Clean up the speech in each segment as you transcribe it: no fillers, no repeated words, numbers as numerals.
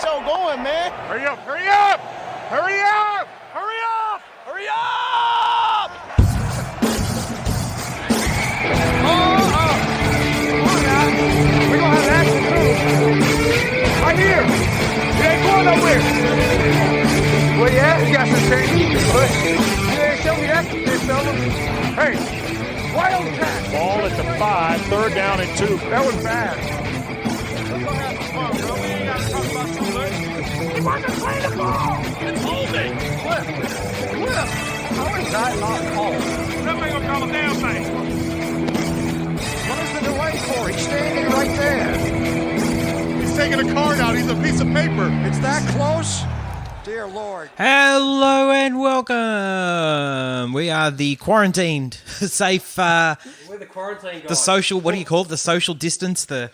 show going, man. Hurry up! Hurry up! Hurry up! Hurry up! Hurry up! Come on now. We're gonna have action too. Right here. You ain't going nowhere. Where you at? You got some change. You ain't show me that, big fella. Hey, wildcat. Ball at the 5, 3rd down and 2. That was bad. Let's go have some fun, bro. We ain't gotta talk about too much. He wasn't playing the ball. It's holding. Flip. How is that not called? Somebody gonna call a damn thing. What is the delay for? He's standing right there. He's taking a card out. He's a piece of paper. It's that close? Dear Lord. Hello and welcome. We are the quarantined, safe, We're the quarantine guys. the social, what do you call it? The social distance, the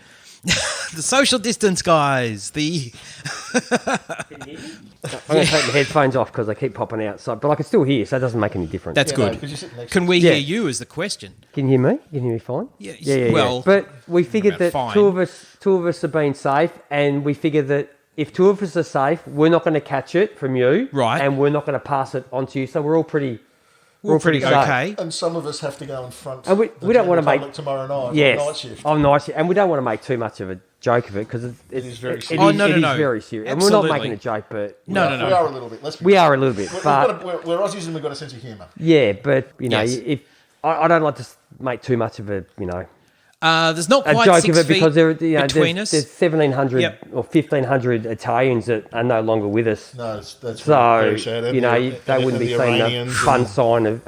social distance guys. Can you hear me? I'm going to take my headphones off because they keep popping out. So, but I can still hear, so it doesn't make any difference. That's good. Can we hear you is the question. Can you hear me? Can you hear me fine? Yeah. Well, but we figured that fine. two of us have been safe, and we figured that if two of us are safe, we're not going to catch it from you, Right. And we're not going to pass it on to you. So we're all pretty. we're pretty safe. okay. And some of us have to go in front. And we don't want to make tomorrow night. Yes, Night shift. on night shift, and we don't want to make too much of a joke of it because it is very it serious. Oh, is- no, it is no. very serious, and we're not Absolutely. making a joke, but No. We are a little bit. Let's be we honest. are a little bit. But We're Aussies and we've got a sense of humour. yeah, but you know, Yes. if I don't like to make too much of a There's not a quite joke 6 of it feet because between there's us. 1,700 Yep. or 1,500 Italians that are no longer with us. No, that's So very sad. And they wouldn't be seeing the Iranians fun and- sign of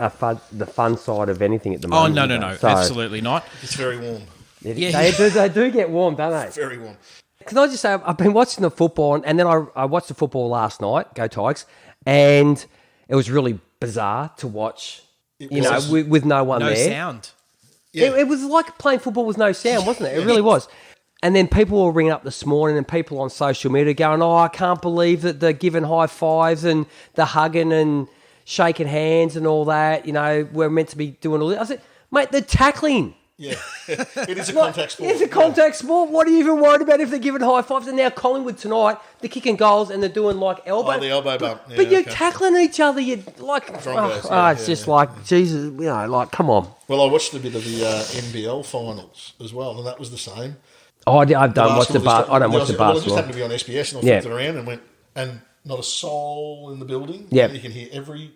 the fun side of anything at the Oh, moment. no. So, Absolutely not. It's very warm. Yeah. They do get warm, don't they? Very warm. Can I just say, I've been watching the football, and then I watched the football last night, go Tigers, and it was really bizarre to watch, was. with no one No there. sound. Yeah. It was like playing football with no sound, wasn't it? It really was. And then people were ringing up this morning and people on social media going, oh, I can't believe that they're giving high fives and the hugging and shaking hands and all that. You know, we're meant to be doing all this. I said, mate, they're tackling. Yeah. It is a contact sport. It's a contact sport. What are you even worried about if they're giving high fives? And now Collingwood tonight, they're kicking goals and they're doing like elbow. Oh, the elbow bump. Yeah, but you're okay. tackling each other. You're like, it's just like, Jesus, like, come on. Well, I watched a bit of the NBL finals as well, and that was the same. Oh, I don't watch the Basketball I don't watch the Well, it just basketball. happened to be on SBS, and I Yeah. flipped it around and not a soul in the building. Yeah. You can hear every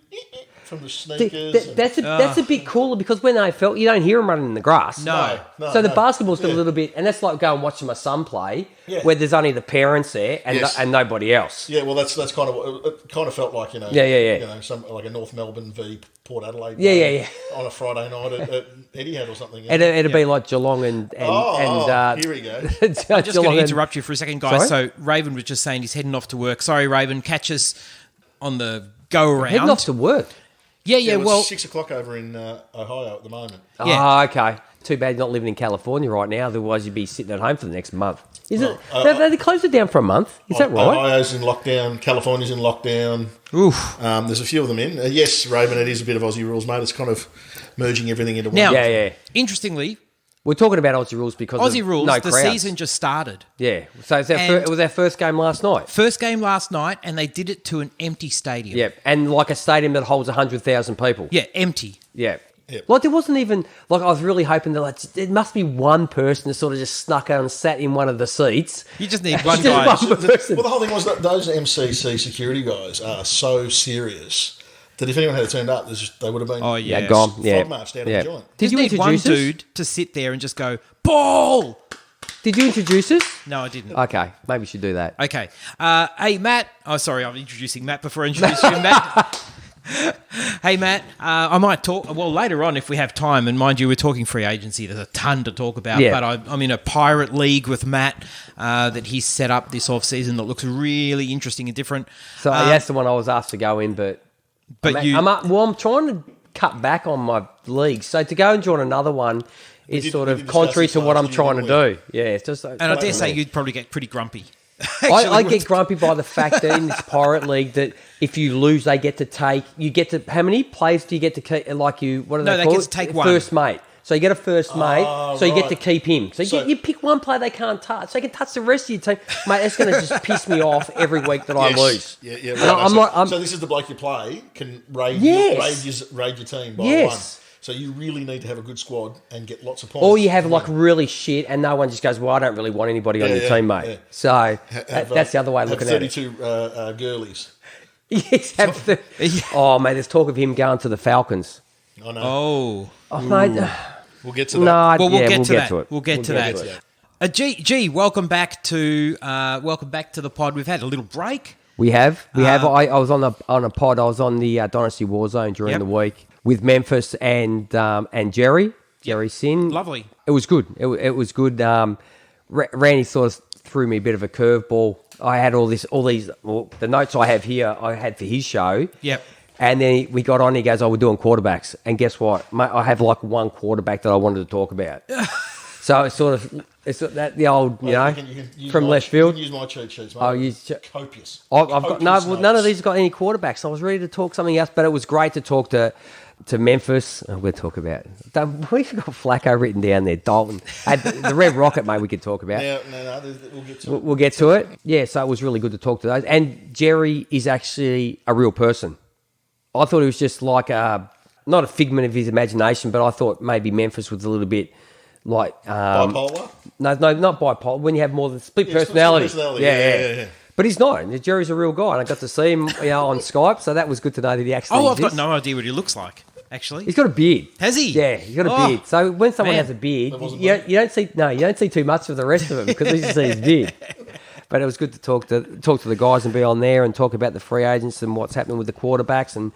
from the sneakers. That's a bit cooler because when they felt, you don't hear them running in the grass. No. So the basketball's got a little bit, and that's like going watching my son play, Yeah. where there's only the parents there and Yes. and nobody else. Yeah, well, that's kind of what it kind of felt like, Yeah. You know, some like a North Melbourne v Port Adelaide. Yeah, game yeah. On a Friday night at Etihad or something. And it'd be like Geelong and here we go. I'm just going Geelong to and- interrupt you for a second, guys. Sorry? So Raven was just saying he's heading off to work. Sorry, Raven. Catch us on the go around. Heading off to work. Yeah. Well, Well, 6 o'clock over in Ohio at the moment. Yeah. Oh, okay. Too bad you're not living in California right now. Otherwise, you'd be sitting at home for the next month. Is it? They closed it down for a month. Is that right? Ohio's in lockdown. California's in lockdown. oof. There's a few of them in. Yes, Raven, it is a bit of Aussie rules, mate. It's kind of merging everything into one. Now, Yeah. interestingly, We're talking about Aussie rules because Aussie of rules. no The crowds. season just started. Yeah. So it's And- it was our first game last night. First game last night, and they did it to an empty stadium. Yeah, and like a stadium that holds 100,000 people. Yeah, empty. Yeah. Yep. Like there wasn't even like I was really hoping that like there must be one person that sort of just snuck out and sat in one of the seats. You just need one Just guy. one person. Well, the whole thing was that those MCC security guys are so serious that if anyone had turned up, they would have been Oh, yeah. Gone. Yeah. frog-marched out of Yeah. the joint. Did Just you need one introduce us? dude to sit there and just go, ball! Did you introduce us? No, I didn't. Okay, maybe we should do that. Okay. Hey, Matt. Oh, sorry, I'm introducing Matt before I introduce you, Matt. Hey, Matt. I might talk, well, later on if we have time. And mind you, we're talking free agency. There's a ton to talk about. Yeah. But I'm in a pirate league with Matt that he's set up this off-season that looks really interesting and different. So that's the one I was asked to go in, but I'm trying to cut back on my league. So to go and join another one is did- sort we of did discuss contrary this to what last I'm year, trying to didn't do. Yeah, it's just. And I dare say you'd probably get pretty grumpy. I get grumpy by the fact that in this pirate league that if you lose, how many players do you get to keep? Like what do No, they they call get it? to take one. First mate. So you get a first mate, so you get right. to keep him. So, So- you pick one player they can't touch, so you can touch the rest of your team. Mate, that's going to just piss me off every week that I lose. Yeah, yeah. And Right. I'm So this is the bloke you play can raid, Yes. raid your team by Yes. one. So you really need to have a good squad and get lots of points. Or you have like really shit, and no one just goes, "Well, I don't really want anybody on Yeah, your yeah, team, mate." yeah. So Have, that's the other way of have looking at it. 32 girlies. Yes, have the, oh, mate, there's talk of him going to the Falcons. I know. Oh. Oh, mate, We'll get to that. no, Well, we'll yeah, get we'll to get that. to it. We'll get to get that. G, welcome back to the pod. We've had a little break. We have. I was on a pod. I was on the Dynasty Warzone during Yep. the week with Memphis and Jerry Sin. Lovely. It was good. It was good. Randy sort of threw me a bit of a curveball. I had all these the notes I have here. I had for his show. Yep. And then we got on. He goes, "Oh, we're doing quarterbacks." And guess what? Mate, I have like one quarterback that I wanted to talk about. So it's that the old You can use from my, left field. You can use my cheat sheets, mate. I'll use copious. I've got Copious none of notes. these have got any quarterbacks. I was ready to talk something else, but it was great to talk to Memphis. We'll talk about. We've got Flacco written down there. Dalton, the Red Rocket, mate. We could talk about. No, we'll get to it. We'll get to it. Yeah, so it was really good to talk to those. And Jerry is actually a real person. I thought he was just like not a figment of his imagination, but I thought maybe Memphis was a little bit like Bipolar? No, not bipolar. When you have more than split Yeah, split personality. personality. Yeah. But he's not. Jerry's a real guy, and I got to see him on Skype, so that was good to know that he actually Oh, I've got exists. no idea what he looks like, actually. He's got a beard. Has he? Yeah, he's got a Oh, beard. So when someone man. has a beard, wasn't you don't see too much of the rest of them because you see his beard. But it was good to talk to the guys and be on there and talk about the free agents and what's happening with the quarterbacks and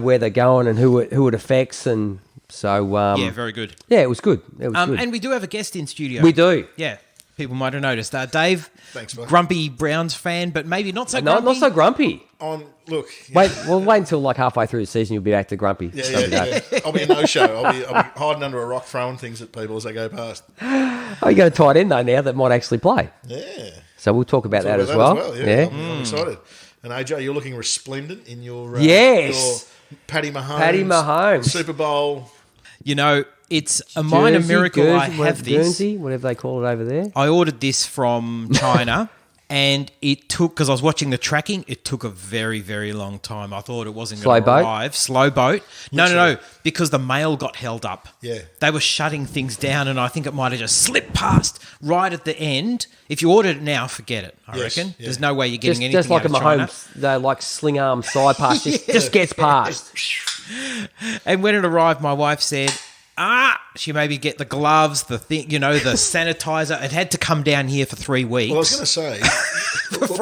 where they're going and who it affects, and so Yeah, very good. yeah, it was good. It was good. And we do have a guest in studio. We do. Yeah, people might have noticed. Dave, Thanks, mate. grumpy Browns fan, but maybe not so No, grumpy. not so grumpy. Look. Wait until like halfway through the season, you'll be back to grumpy. Yeah. I'll be a no-show. I'll be hiding under a rock throwing things at people as they go past. Oh, you got a tight end though now that might actually play. Yeah. So we'll talk about that as Talk well. about that as well. I'm excited. And AJ, you're looking resplendent in your Yes. your Patty Mahomes Super Bowl. You know, it's a minor Jersey, miracle I Guernsey, have this. Guernsey, whatever they call it over there. I ordered this from China, and it took, because I was watching the tracking, it took a very, very long time. I thought it wasn't going to Slow boat? arrive. Slow boat. No, because the mail got held up. Yeah. They were shutting things down, and I think it might have just slipped past right at the end. If you ordered it now, forget it, I Yes, reckon. yeah. There's no way you're getting anything Just like out a of China. Mahomes, they like sling arm side pass, just gets past. And when it arrived, my wife said, she maybe get the gloves, the thing, the sanitizer. It had to come down here for 3 weeks. Well, I was going to say,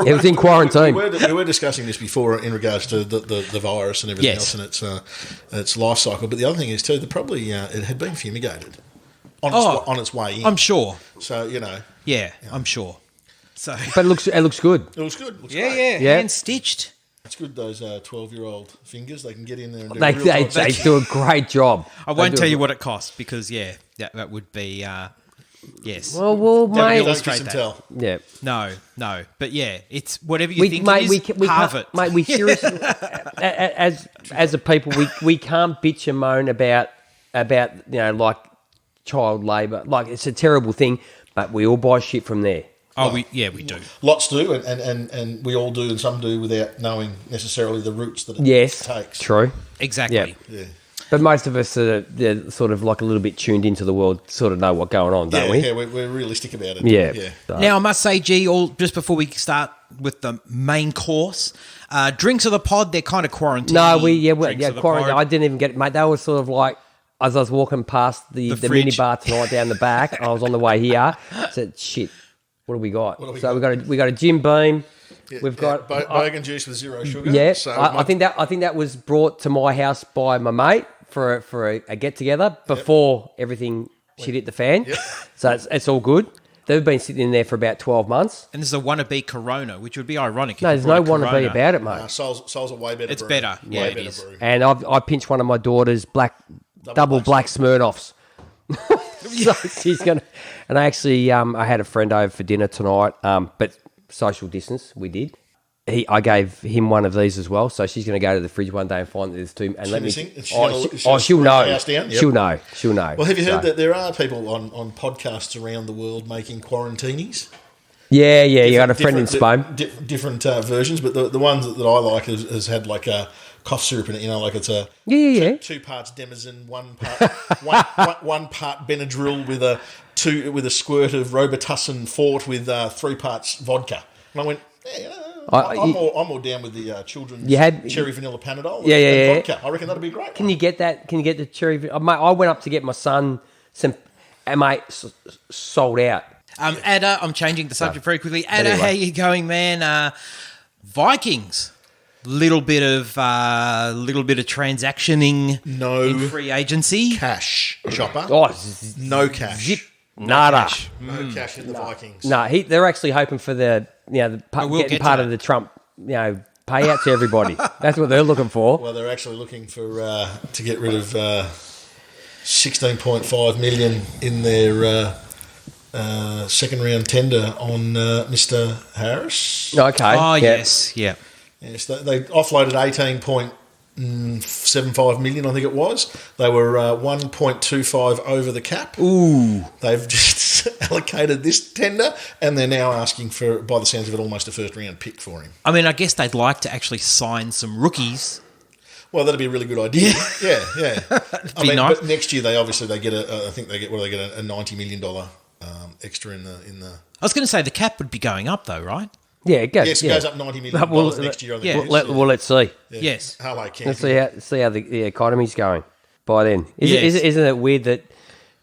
It was in quarantine. we were discussing this before in regards to the virus and everything Yes. else and its life cycle. But the other thing is too, that probably it had been fumigated on its way in. I'm sure. So Yeah, I'm sure. So But it looks good. it looks good. It looks great. Yeah. hand stitched. It's good. Those 12-year-old fingers, they can get in there and do They real time. do a great job. I won't tell you what it costs because that would be yes. Well, That would mate. Don't illustrate kiss and that. tell. Yeah. No, but yeah, it's whatever you think it is. We halve can't, it, mate. We seriously, as a people, we can't bitch and moan about like child labour. Like it's a terrible thing, but we all buy shit from there. Oh, we do. Lots do, and we all do, and some do without knowing necessarily the routes that it Yes, takes. true. Exactly. Yeah. Yeah. But most of us are sort of like a little bit tuned into the world, sort of know what's going on, don't we? Yeah, we're realistic about it. Yeah. Yeah. So- Now I must say, G, just before we start with the main course, drinks of the pod, they're kind of quarantined. No, Drinks of the quarantine. pod. I didn't even get, mate. They were sort of like, as I was walking past the mini fridge. bar tonight down the back, I was on the way here. I said, shit, what have we got? We got a Jim Beam. We've got Bogan juice with zero sugar. yeah. So I think that was brought to my house by my mate for a get together before everything shit hit the fan. Yep. So it's all good. They've been sitting in there for about 12 months. And this is a wannabe Corona, which would be ironic. No, if there's you no brought a wannabe Corona. about it, mate. Soul's a way better. It's brew. better. Yeah, Way it better is. brew. And I pinched one of my daughter's double black Smirnoffs. So she's gonna, and I actually I had a friend over for dinner tonight, but social distance we did, I gave him one of these as well. So she's going to go to the fridge one day and find that there's two. And let me. Missing? She's Oh, gonna- she'll bring the know. house down? Yep. She'll know. She'll know. Well, have you heard So- that there are people on podcasts around the world making quarantinis? Yeah. You got a friend in Different- Spain. Different versions, but the ones that I like has had like a cough syrup in it. You know, like it's a Yeah. two parts Denizen, one part Benadryl with a squirt of Robitussin Fort with 3 parts vodka. And I went, yeah, I'm more down with the children's You had- cherry vanilla Panadol. Yeah, yeah, and yeah. vodka. I reckon that'd be great. Can you get that? Can you get the cherry? Mate, I went up to get my son some, and mate, sold out. Ada, I'm changing the subject very quickly. Ada, Anyway. how you going, man? Vikings. Little bit of transactioning No in free agency. cash, Chopper. Oh, No cash. zip, nada. No cash in the Vikings. No, they're actually hoping for the we'll getting get to part that. of the Trump, payout to everybody. That's what they're looking for. Well, they're actually looking for to get rid of 16.5 million in their second round tender on Mr. Harris. Okay. Oh, yeah. yes. Yeah. Yes, they offloaded 18.75 million, I think it was. They were 1.25 over the cap. Ooh. They've just allocated this tender, and they're now asking for, by the sounds of it, almost a first round pick for him. I mean, I guess they'd like to actually sign some rookies. Well, that'd be a really good idea. Yeah. I be mean, nice. but next year they get a $90 million extra in the. I was going to say the cap would be going up, though, right? Yeah, it goes. Yes, it yeah. goes up $90 million Well, next year. I think. yeah. it is. Let's see. Yeah. Yes. Hello, Let's Campy. see how the economy's going by then. Yes. Isn't it weird that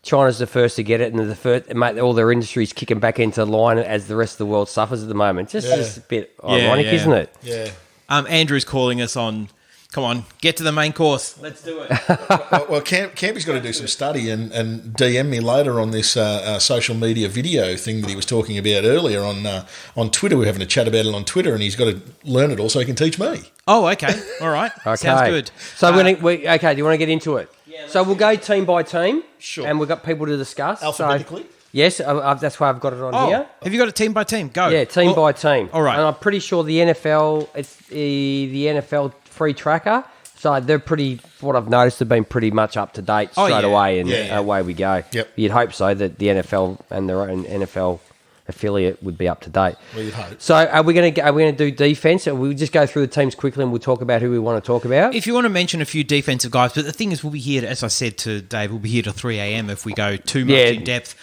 China's the first to get it, and they're the first, mate, all their industries kicking back into line as the rest of the world suffers at the moment? Just a bit ironic, yeah. isn't it? Yeah. Andrew's calling us on. Come on, get to the main course. Let's do it. Well, Campy's got to do some study and DM me later on this social media video thing that he was talking about earlier on Twitter. We're having a chat about it on Twitter, and he's got to learn it all so he can teach me. Oh, okay. All right. Okay. Sounds good. So okay, do you want to get into it? Yeah. So we'll go team by team. Sure. And we've got people to discuss. Alphabetically? So, yes, that's why I've got it on here. Have you got it team by team? Go. Yeah, team Well, by team. all right. And I'm pretty sure the NFL, it's the NFL free tracker. So they're pretty, what I've noticed, have been pretty much up to date Oh, straight yeah. away, and Yeah. away we go. Yep. You'd hope so that the NFL and their own NFL affiliate would be up to date. Well, you'd hope. So are we going to do defense? Or we'll just go through the teams quickly, and we'll talk about who we want to talk about. If you want to mention a few defensive guys, but the thing is, we'll be here, as I said to Dave, we'll be here till 3 a.m. if we go too much in depth.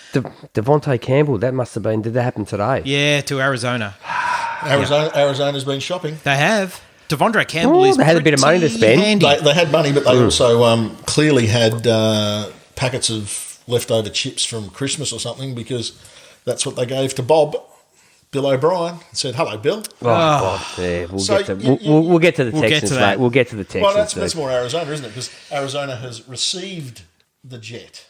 Devontae Campbell, that must have been. Did that happen today? Yeah, to Arizona. Arizona's been shopping. They have. Devondre Campbell Oh, is they had a bit of money to pretty spend. handy. They had money, but they also clearly had packets of leftover chips from Christmas or something, because that's what they gave to Bill O'Brien, and said, "Hello, Bill." Oh, God, yeah, we'll So get to you- we'll get to the We'll get Texans, to that. mate. We'll get to the Texans. Well, that's dude. more Arizona, isn't it? Because Arizona has received the jet.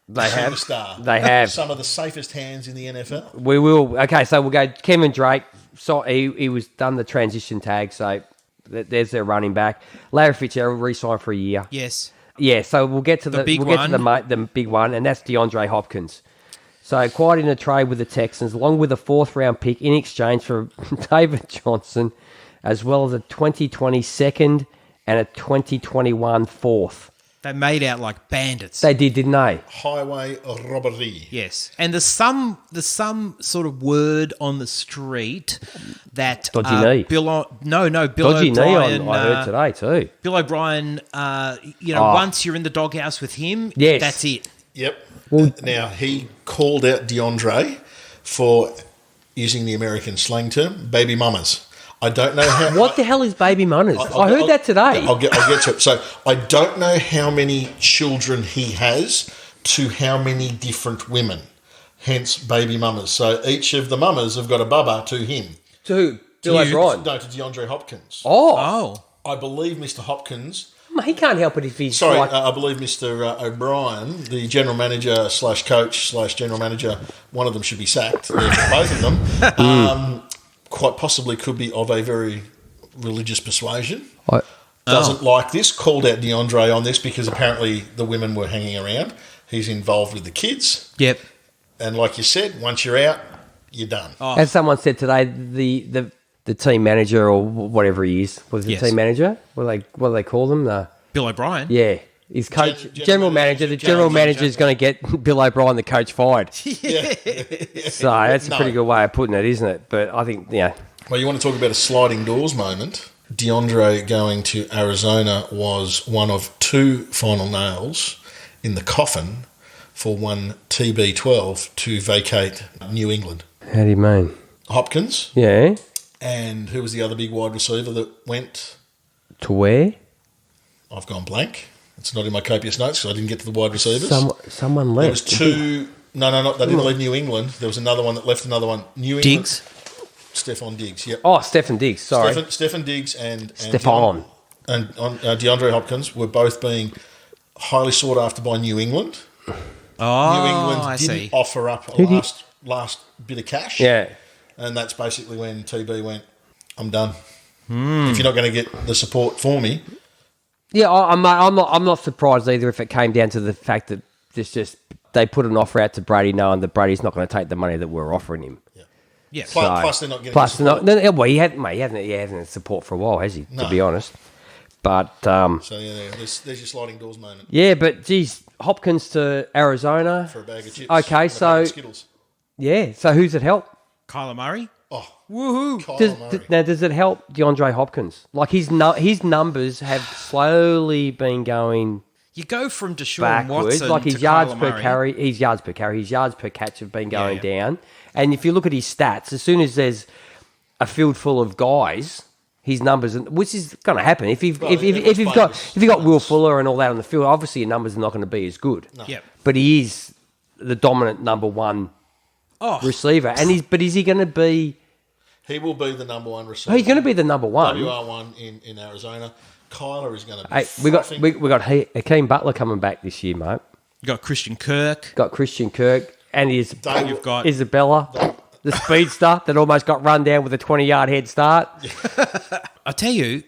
They have. Superstar. They have. Some of the safest hands in the NFL. We will. Okay, so we'll go Kevin Drake. So he was done the transition tag, so there's their running back. Larry Fitzgerald re-signed for a year. Yes. Yeah, so we'll get to the big we'll get to one. the big one, and that's DeAndre Hopkins. So quite in a trade with the Texans, along with a 4th round pick in exchange for David Johnson, as well as a 2020 second and a 2021 4th. They made out like bandits. They did, didn't they? Highway robbery. Yes, and there's some sort of word on the street that Dodgy knee. Bill Dodgy knee O'Brien. I heard today too. Bill O'Brien. Once you're in the doghouse with him, Yes. that's it. Yep. Now, he called out DeAndre for using the American slang term, baby mamas. I don't know how... What the hell is baby manners? I heard that today. I'll get to it. So I don't know how many children he has to how many different women, hence baby mamas. So each of the mamas have got a bubba to him. To who? Bill you. O'Brien. No, to DeAndre Hopkins. Oh, I believe Mr. Hopkins... He can't help it if he's Sorry, like, I believe Mr. O'Brien, the general manager / coach / general manager, one of them should be sacked. Both of them, quite possibly could be of a very religious persuasion. Doesn't like this. Called out DeAndre on this because apparently the women were hanging around. He's involved with the kids, yep. and like you said, once you're out, you're done. as someone said today, the the team manager or whatever he is. Was he Yes. the team manager? What do they call them? Bill O'Brien. Yeah. His coach, General general manager. The general manager is going to get Bill O'Brien, the coach, fired. So that's a pretty good way of putting it, isn't it? But I think, yeah. Well, you want to talk about a sliding doors moment. DeAndre going to Arizona was one of 2 final nails in the coffin for one TB12 to vacate New England. How do you mean? Hopkins, Yeah. and who was the other big wide receiver that went? To where? I've gone blank. It's not in my copious notes because I didn't get to the wide receivers. Someone There left. was 2. No, they didn't leave New England. There was another one that left another one. New England. Diggs. Stephon Diggs, yep. Oh, Stephen Diggs. Sorry. Stephon Diggs and Stephon. DeAndre Hopkins were both being highly sought after by New England. Oh, New England I didn't see. offer up a last bit of cash. Yeah. And that's basically when TB went, I'm done. If you're not going to get the support for me. Yeah, I'm not surprised either if it came down to the fact that they put an offer out to Brady knowing that Brady's not going to take the money that we're offering him. Yeah. Plus they're not getting Plus, the support. well, he hasn't support for a while, has he? No. To be honest, but So, yeah, there's your sliding doors moment yeah, but geez, Hopkins to Arizona. for a bag of chips. Okay, and a bag so of Skittles. yeah, so who's it help? Kyler Murray. Oh, Woohoo. Kyler Murray. Now, does it help DeAndre Hopkins? Like his numbers have slowly been going You go from Deshaun backwards. Watson Like his to yards Kyler per Murray. carry, his yards per catch have been going Yeah. down. And if you look at his stats, as soon as there's a field full of guys, his numbers, which is going to happen if you've got Will Fuller and all that on the field, obviously your numbers are not going to be as good. Yep. But he is the dominant number one Oh, receiver, and is he going to be? He will be the number one receiver. He's going to be the number one. WR1 in Arizona. Kyler is going to be Hey, we got Hakeem Butler coming back this year, mate. you got Christian Kirk. Got Christian Kirk and his You've got- Isabella, the speedster that almost got run down with a 20-yard head start. I tell you,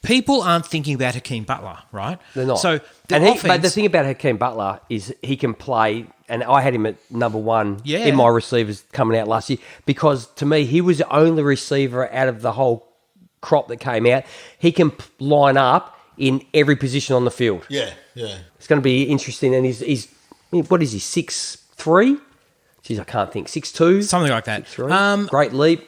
people aren't thinking about Hakeem Butler, right? They're not. So but offense, the thing about Hakeem Butler is he can play, and I had him at number one Yeah. in my receivers coming out last year because to me he was the only receiver out of the whole crop that came out. He can line up in every position on the field. Yeah. It's going to be interesting, and he's what is he 6'3"? Jeez, I can't think 6'2", something like that. 6'3". Great leap.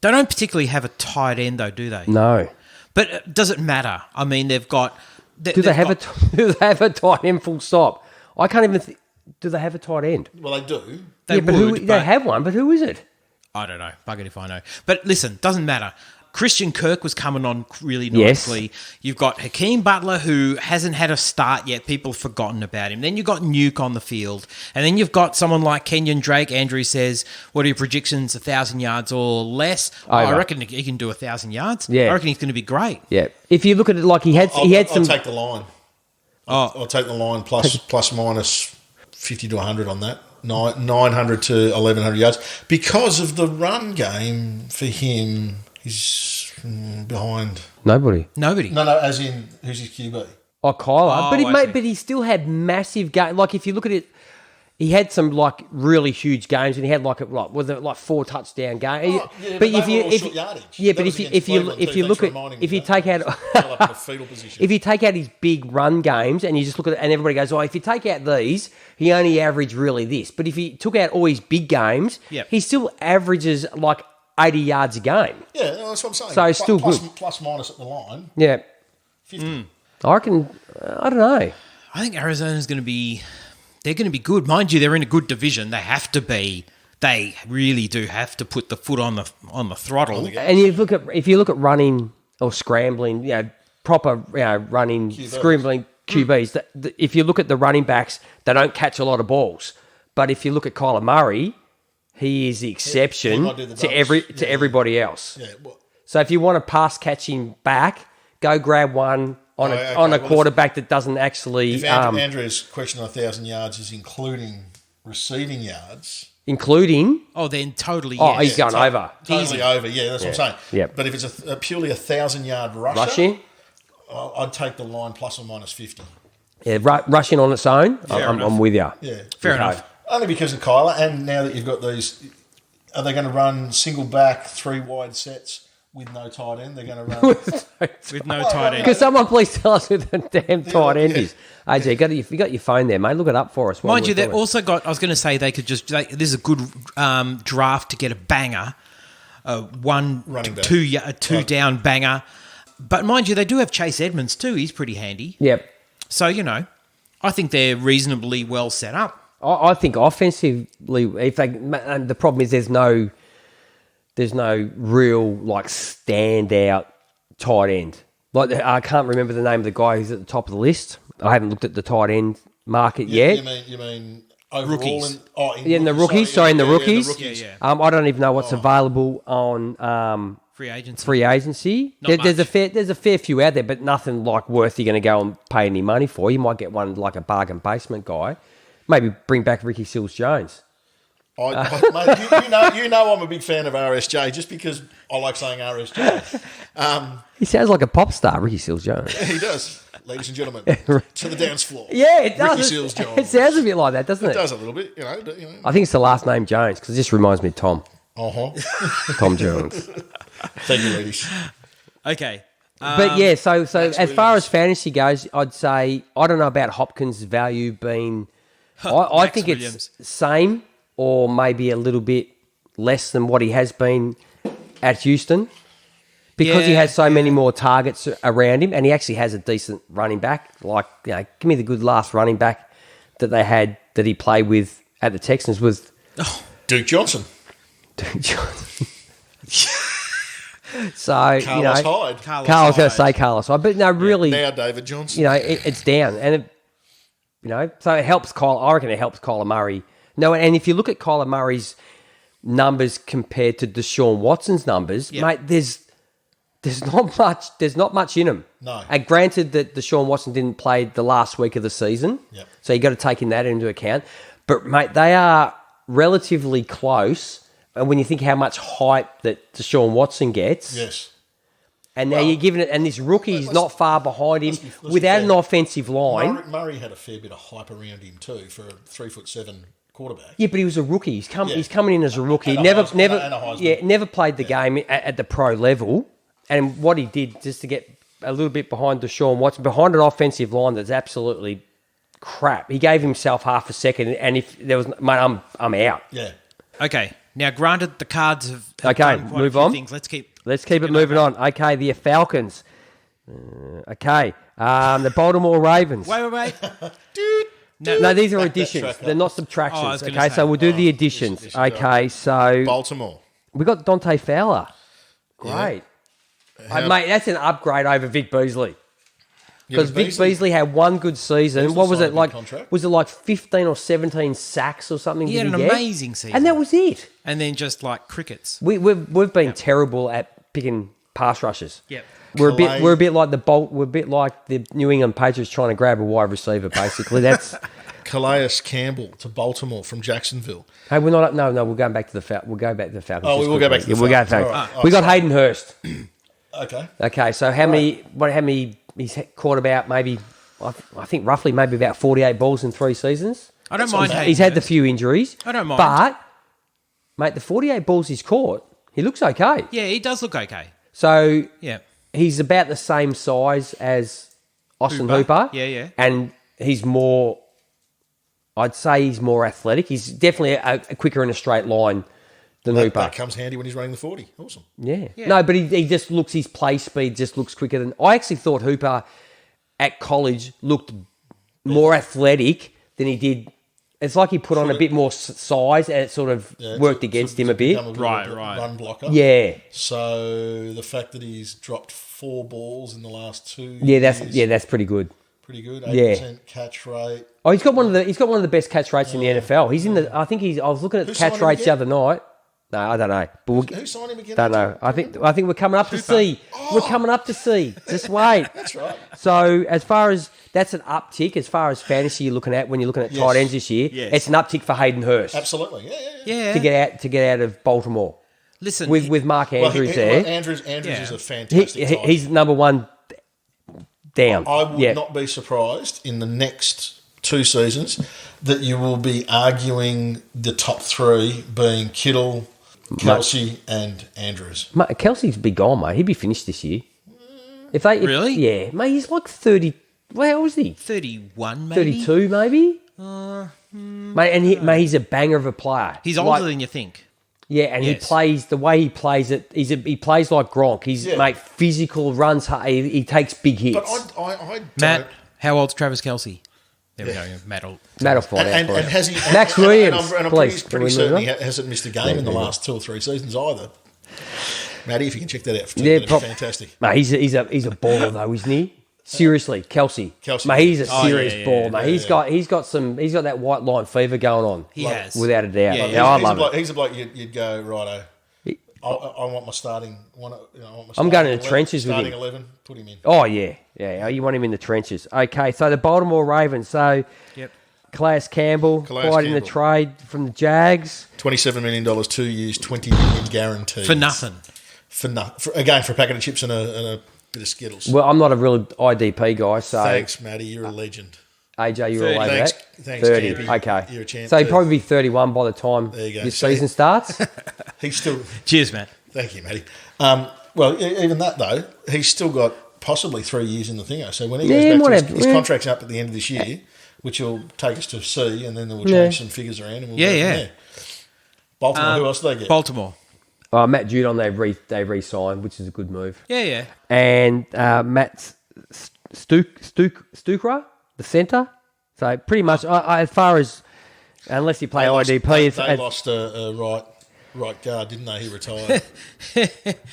They don't particularly have a tight end, though, do they? No. But does it matter? I mean, they've got. Do they have a tight end? Full stop. I can't even. Do they have a tight end? Well, they do. They but would, they have one. But who is it? I don't know. Bugger if I know. But listen, doesn't matter. Christian Kirk was coming on really Yes. nicely. You've got Hakeem Butler, who hasn't had a start yet. People have forgotten about him. Then you've got Nuke on the field. And then you've got someone like Kenyon Drake. Andrew says, what are your predictions, 1,000 yards or less? I Over. reckon he can do 1,000 yards. Yeah. I reckon he's going to be great. Yeah. If you look at it, like he had I'll some. take the line. I'll take the line plus minus 50 to 100 on that. 900 to 1,100 yards. Because of the run game for him, he's behind. Nobody. Nobody. No, as in, who's his QB? Oh, Kyler. Oh, but I see. but he still had massive game. Like if you look at it, he had some like really huge games, and he had like 4 touchdown games. Oh, yeah, but they were all short yardage. yeah, That but was if against you Cleveland too. look Thanks at for reminding if me you of take that. out Fell up in a fetal position. if you take out his big run games and you just look at it, and everybody goes, oh, if you take out these, he only averaged really this. But if he took out all his big games, Yep. he still averages like 80 yards a game. Yeah, that's what I'm saying. So it's still good. Plus minus at the line. Yeah, 50. I reckon. I don't know. I think Arizona's going to be. They're going to be good, mind you. They're in a good division. They have to be. They really do have to put the foot on the throttle. And if you look at running or scrambling, proper running, scrambling QBs. If you look at the running backs, they don't catch a lot of balls. But if you look at Kyler Murray, he is the exception might do the to doubles. everybody else. Yeah, well, So if you want a pass catching back, go grab one on Oh, a okay. on a Well, quarterback that doesn't actually if Andrew's question on 1,000 yards is including receiving yards, including. Oh, then totally. Oh, yes. he's going over. totally over. Yeah, that's what I'm saying. Yep. But if it's a purely 1,000-yard rusher, Rushing, I'd take the line plus or minus 50. yeah, rushing on its own. I'm enough. with you. Yeah, Fair Okay. enough. Only because of Kyler, and now that you've got these, are they going to run single back, 3 wide sets with no tight end. They're going to run. with no tight end. Because someone please tell us who the damn tight end is. AJ, you got your phone there, mate. Look it up for us. Mind you, they also got. I was going to say they could just. This is a good draft to get a banger, one Running back. two down banger. But mind you, they do have Chase Edmonds too. He's pretty handy. Yep. So I think they're reasonably well set up. I think offensively, and the problem is there's no real like standout tight end. Like I can't remember the name of the guy who's at the top of the list. I haven't looked at the tight end market yet. You mean overall Rookies. in the rookies. Sorry, in the rookies. Yeah. I don't even know what's available on Free agency. free agency. Not There's much. a fair few out there, but nothing like worth you're going to go and pay any money for. You might get one like a bargain basement guy. Maybe bring back Ricky Seals-Jones. Mate, you know I'm a big fan of RSJ just because I like saying RSJ. He sounds like a pop star, Ricky Seals-Jones. He does. Ladies and gentlemen, to the dance floor. Yeah, it does. Ricky Seals-Jones. It sounds a bit like that, doesn't It it? does a little bit, you know. I think it's the last name Jones because it just reminds me of Tom. Tom Jones. Thank you, ladies. Okay. But yeah, so as Williams. far as fantasy goes, I'd say I don't know about Hopkins' value being. I Max think Williams. it's same or maybe a little bit less than what he has been at Houston because he Yeah, has so many more targets around him, and he actually has a decent running back. Like, give me the good last running back that they had that he played with at the Texans was Duke Johnson. Duke Johnson. So Carlos Hyde. Carlos, I was going to say Carlos Hyde, but no, really, Now David Johnson. it's down, and so it helps Kyle. I reckon it helps Kyler Murray. No, and if you look at Kyler Murray's numbers compared to Deshaun Watson's numbers, mate, there's not much in them. No. And granted that Deshaun Watson didn't play the last week of the season, Yep. so you got to take that into account. But mate, they are relatively close. And when you think how much hype that Deshaun Watson gets, Yes. and now you're giving it, and this rookie's not far behind him let's be without fair. an offensive line. Murray had a fair bit of hype around him too for a 3'7" quarterback. Yeah, but he was a rookie. He's Yeah. coming in as a rookie. And a Never, Heisman. And a Heisman. never played the game at the pro level. And what he did just to get a little bit behind Deshaun Watson, behind an offensive line that's absolutely crap. He gave himself half a second, and if there was, mate, I'm out. Yeah. Okay. Now, granted, the Cards have Okay, done quite move a few on. things. Let's keep it moving on. Okay, the Falcons. The Baltimore Ravens. Wait. No, these are additions. tracker. They're not Oh, I subtractions. was gonna Okay, say. so we'll do the additions. this- Okay, so Baltimore. we got Dante Fowler. Great. Mate, that's an upgrade over Vic Beasley. Because Vic Beasley had one good season. Beasley What was signed it a big like? contract. Was it like 15 or 17 sacks or something? He did had an get? amazing season. And that was it. And then just like crickets. We've been terrible at picking pass rushes. Yep. We're Calais- a bit like we're a bit like the New England Patriots trying to grab a wide receiver. Basically, that's. Calais Campbell to Baltimore from Jacksonville. Hey, we're not. No, we're going back to the Falcons. We'll go back to the Falcons. Oh, we just will go back to quickly. the Yeah, we'll go Falcons. back. All right. We got Hayden Hurst. Okay. Okay, so how many? He's caught about maybe. I think roughly maybe about 48 balls in 3 seasons. I don't mind. He's had the Hayden few injuries. I don't mind. But mate, the 48 balls he's caught, he looks okay. Hurst. Yeah, he does look okay. So Yeah. he's about the same size as Austin Hooper. Yeah. And he's more. I'd say he's more athletic. He's definitely a quicker in a straight line than Hooper. That comes handy when he's running the 40. Awesome. Yeah. No, but he just looks, his play speed just looks quicker than. I actually thought Hooper at college looked more athletic than he did. It's like he put on a bit more size and it sort of worked against him a bit. become Right. Run blocker. Yeah. So the fact that he's dropped 4 balls in the last 2 Yeah, years, that's pretty good. pretty good. Yeah. 8% catch rate. Oh, he's got one of the best catch rates in the NFL. He's in the. I think I was looking at the Who catch signed him rates the again? other night. No, I don't know. But Who signed him again? don't know. I think we're coming up to see. We're coming up to see. Just wait. That's right. So as far as that's an uptick, as far as fantasy you're looking at when you're looking at Yes. tight ends this year, Yes. it's an uptick for Hayden Hurst Absolutely. Yeah. Yeah. to get out of Baltimore Listen, with Mark Andrews there. Andrews Yeah. is a fantastic tight end. He's number one down. I would Yeah. not be surprised in the next 2 seasons that you will be arguing the top 3 being Kittle, Kelsey and Andrews. Mate, Kelsey's be gone, mate. He'd be finished this year. Really? Yeah, mate. He's like 30. Well, how old is he? 31, maybe. 32, maybe. Mate, and he's a banger of a player. He's older than you think. Yeah, and he Yes. plays the way he plays it. He plays like Gronk. He's mate physical, runs hard. He takes big hits. But I don't. Matt, how old's Travis Kelce? There we go. Matt will... Matt will find out. And for us. has he? Max and Williams, I'm please. pretty certain he hasn't missed a game in the last 2 or 3 seasons either. Matty, if you can check that out for Yeah, that'd be fantastic. Mate, he's a baller though, isn't he? Seriously, Kelsey. Kelsey. Mate, he's a Oh, serious yeah, baller, yeah, mate. He's got that white line fever going on. He has. Without a doubt. Yeah, Yeah, I love it. He's a bloke you'd go, righto. I want my starting. I'm going in the trenches with him. Starting 11, put him in. Oh yeah. You want him in the trenches. Okay, so the Baltimore Ravens. So Yep. Calais Campbell, quite in the Campbell. trade from the Jags. $27 million, 2 years, $20 million guaranteed. For nothing. Again, for a packet of chips and a bit of Skittles. Well, I'm not a real IDP guy, so Thanks, Matty. You're a legend. AJ, you're 30. all over Thanks, that. thanks, 30. Campy. Okay. You're a champ So he'd too. probably be 31 by the time There you go. this So- season starts. He's still. Cheers, Matt. Thank you, Matty. Well, even that though, he's still got possibly 3 years in the thingo. So when he goes back whatever. to his contract's up at the end of this year, which will take us to C, and then we'll change some figures around. And we'll go from there. Baltimore. Who else do they get? Baltimore. Matt Judon, they've re-signed, which is a good move. Yeah. And Matt Stukra, the centre. So pretty much, as far as, unless you play IDP, They lost a right guard, didn't they? He retired.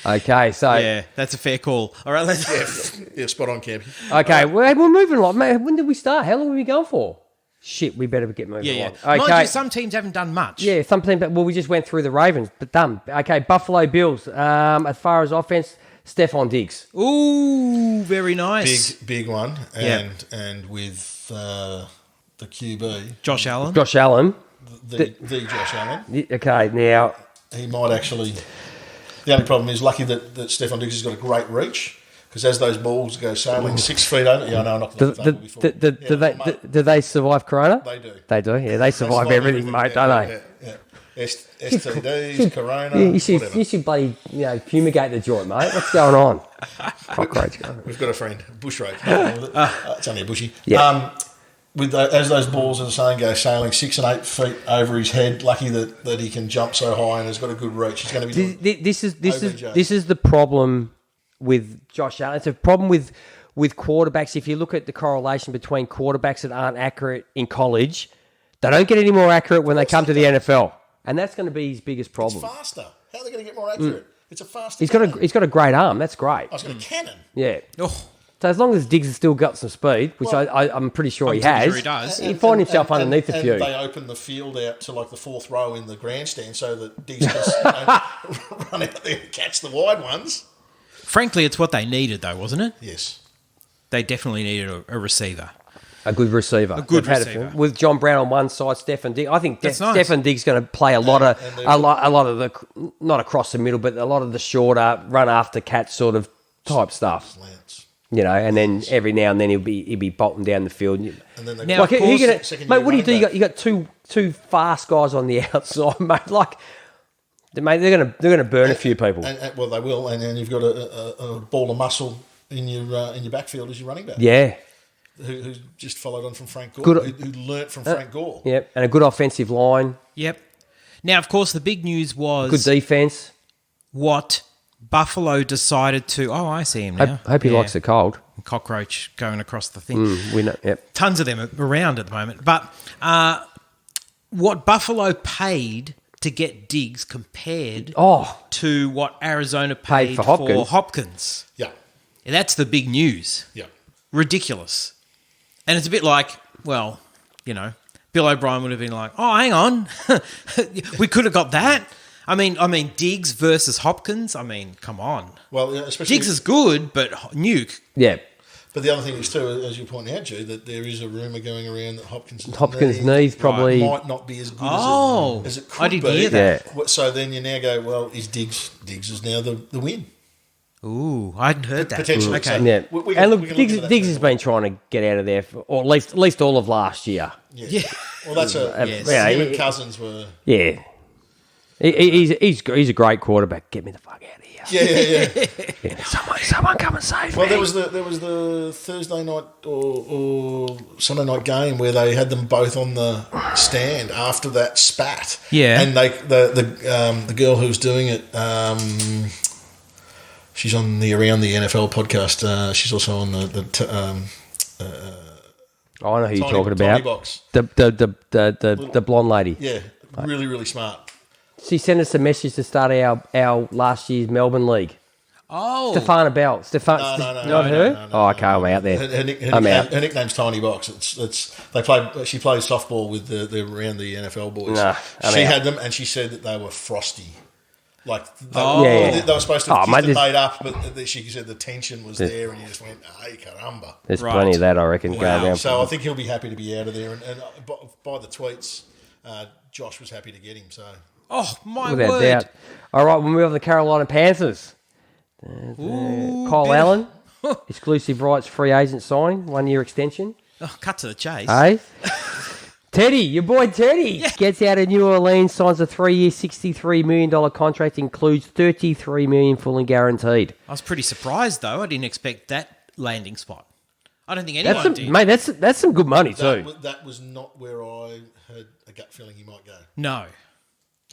okay. So Yeah, that's a fair call. All right, let's... Yeah, spot on, Campy. okay, we're moving along. Mate, when did we start? How long have we been going for? Shit, we better get moving Yeah. along. Okay. Mind you, some teams haven't done much. Yeah, something. Well, we just went through the Ravens, but done. Okay, Buffalo Bills. As far as offense, Stephon Diggs. Ooh, very nice. Big one. Yeah. And with the QB, Josh Allen. Josh Allen. the Josh Allen, Okay, now he might actually. The only problem is lucky that Stephon Diggs has got a great reach. Because as those balls go sailing 6 feet over, I knocked do, off the table before. do they survive Corona? They do. They do. Yeah, they survive everything, mate, don't they? Yeah. STDs, Corona, Yeah, whatever. you should bloody fumigate the joint, mate. What's going on? Cockroach. We've got a friend, bush rake. It's only a bushy. Yeah. As those balls, as I saying, go sailing 6 and 8 feet over his head, lucky that he can jump so high and has got a good reach. He's going to be doing This OBJ. is the problem with Josh Allen. It's a problem with quarterbacks. If you look at the correlation between quarterbacks that aren't accurate in college, they don't get any more accurate when they come to the NFL, and that's going to be his biggest problem. faster. How are they going to get more accurate? It's a faster. He's got a great arm. That's great. He's got a cannon. Yeah. Oh, So as long as Diggs has still got some speed, which I'm pretty sure he pretty has, sure he does. he'll find himself underneath a few. And they open the field out to like the 4th row in the grandstand so that Diggs can run out there and catch the wide ones. frankly, it's what they needed, though, wasn't it? Yes. They definitely needed a receiver. A good receiver. A good They've had receiver. with John Brown on one side, Stephon Diggs. I think That's nice. Stephon Diggs is going to play a lot of the not across the middle, but a lot of the shorter run after catch sort of type stuff. Lance. And then every now and then he'll be bolting down the field. And then they Now, Like, of who you course, gonna, second mate, year what do you do? running You got two fast guys on the outside, mate. Like, mate, they're gonna burn a few people. well, they will. And then you've got a ball of muscle in your backfield as your running back. Yeah, Who just followed on from Frank Gore. Good- Who learnt from Frank Gore. yeah, and a good offensive line, Yep. Now, of course, the big news was good defense. what Buffalo decided to... Oh, I see him now. Hope he Yeah. likes it cold. Cockroach going across the thing. We know. Yep. Tons of them around at the moment. But what Buffalo paid to get Diggs compared Oh, to what Arizona paid for for Hopkins. Hopkins. Yeah. That's the big news. Yeah. Ridiculous. And it's a bit like, well, Bill O'Brien would have been like, oh, hang on. We could have got that. I mean, Diggs versus Hopkins. I mean, come on. Well, yeah, especially Diggs is good, but Nuke. yeah. But the other thing is too, as you point out, Jude, that there is a rumour going around that Hopkins' knees probably. might not be as good Oh, as it could I didn't be. hear that. Yeah. Well, so then you now go, well, is Diggs is now the win? Ooh, I hadn't heard that. Potentially. Okay. So Yeah, we and look, we can Diggs, into that Diggs as has well. been trying to get out of there, or at least all of last year. Yeah. Well, that's Yes. him and Cousins were. Yeah, He's a great quarterback. Get me the fuck out of here. Yeah. Someone come and save Well, me. there was the Thursday night or Sunday night game where they had them both on the stand after that spat. Yeah. And the girl who was doing it, she's on the Around the NFL podcast. She's also on I know who you're talking Tiny about. Box. The blonde lady. Yeah, really, really smart. She sent us a message to start our last year's Melbourne League. Oh. Stefana Bell. No, Not her? no, Okay, I'm out there. I'm out. Her nickname's Tiny Box. She played softball with the around the NFL boys. Nah, I'm she out. had them, and she said that they were frosty. Like Yeah. they were supposed to have Oh, mate, kissed and there's- made up, but she said the tension was there, and you just went, "Hey, caramba!" There's Right. plenty of that, I reckon, going Wow. down. So I think he'll be happy to be out of there, and by the tweets, Josh was happy to get him. So Oh, my Without word. doubt. All right, we'll move on to the Carolina Panthers. Kyle Allen, exclusive rights free agent signing, 1 year extension. Oh, cut to the chase. Hey? Teddy, your boy Teddy, gets out of New Orleans, signs a 3-year, $63 million contract, includes $33 million fully guaranteed. I was pretty surprised, though. I didn't expect that landing spot. I don't think anyone did. Mate, that's some good money too. that was not where I had a gut feeling he might go. No.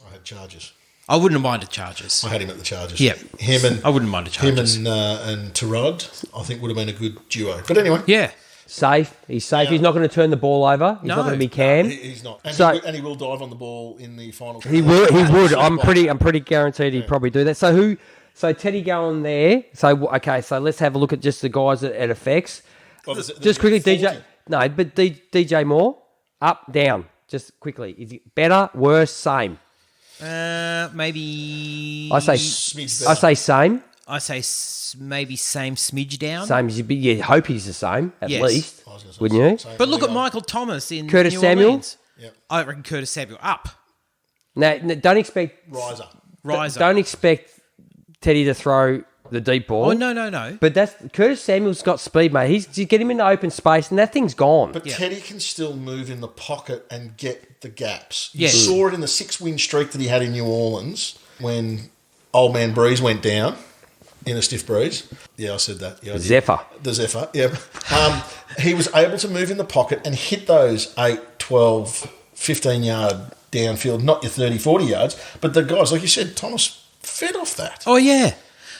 I had Chargers. I wouldn't have minded Chargers. I had him at the Chargers. Yeah. Him and I wouldn't mind the Chargers. Him and Terod, I think, would have been a good duo. But anyway, Yeah. Safe. He's safe. Yeah. He's not going to turn the ball over. He's No. not going to be Cam. he's not, and, So- he will dive on the ball in the final. He would. He would. I'm pretty guaranteed he'd probably do that. So Teddy going there. So let's have a look at just the guys that it affects. Well, Just quickly, 40. DJ. No, but DJ Moore, up, down. Just quickly. Is it better, worse, same? Maybe. I say Smidge I say same. I say maybe same smidge down. Same as you hope he's the same at Yes. least, I was gonna say wouldn't you? same. But look at Yeah. Michael Thomas in Curtis New Samuel? Orleans. Yep. I reckon Curtis Samuel up. Now, don't expect Riser. Riser. Don't expect Teddy to throw the deep ball. Oh, no. But that's Curtis Samuel's got speed, mate. You get him in the open space, and that thing's gone. But Yeah. Teddy can still move in the pocket and get the gaps. You Yes. saw it in the 6-win streak that he had in New Orleans when Old Man Breeze went down in a stiff breeze. Yeah, I said that. Yeah, I did. Zephyr. The Zephyr, yeah. He was able to move in the pocket and hit those 8, 12, 15-yard downfield, not your 30, 40 yards, but the guys, like you said, Thomas fed off that. Oh yeah.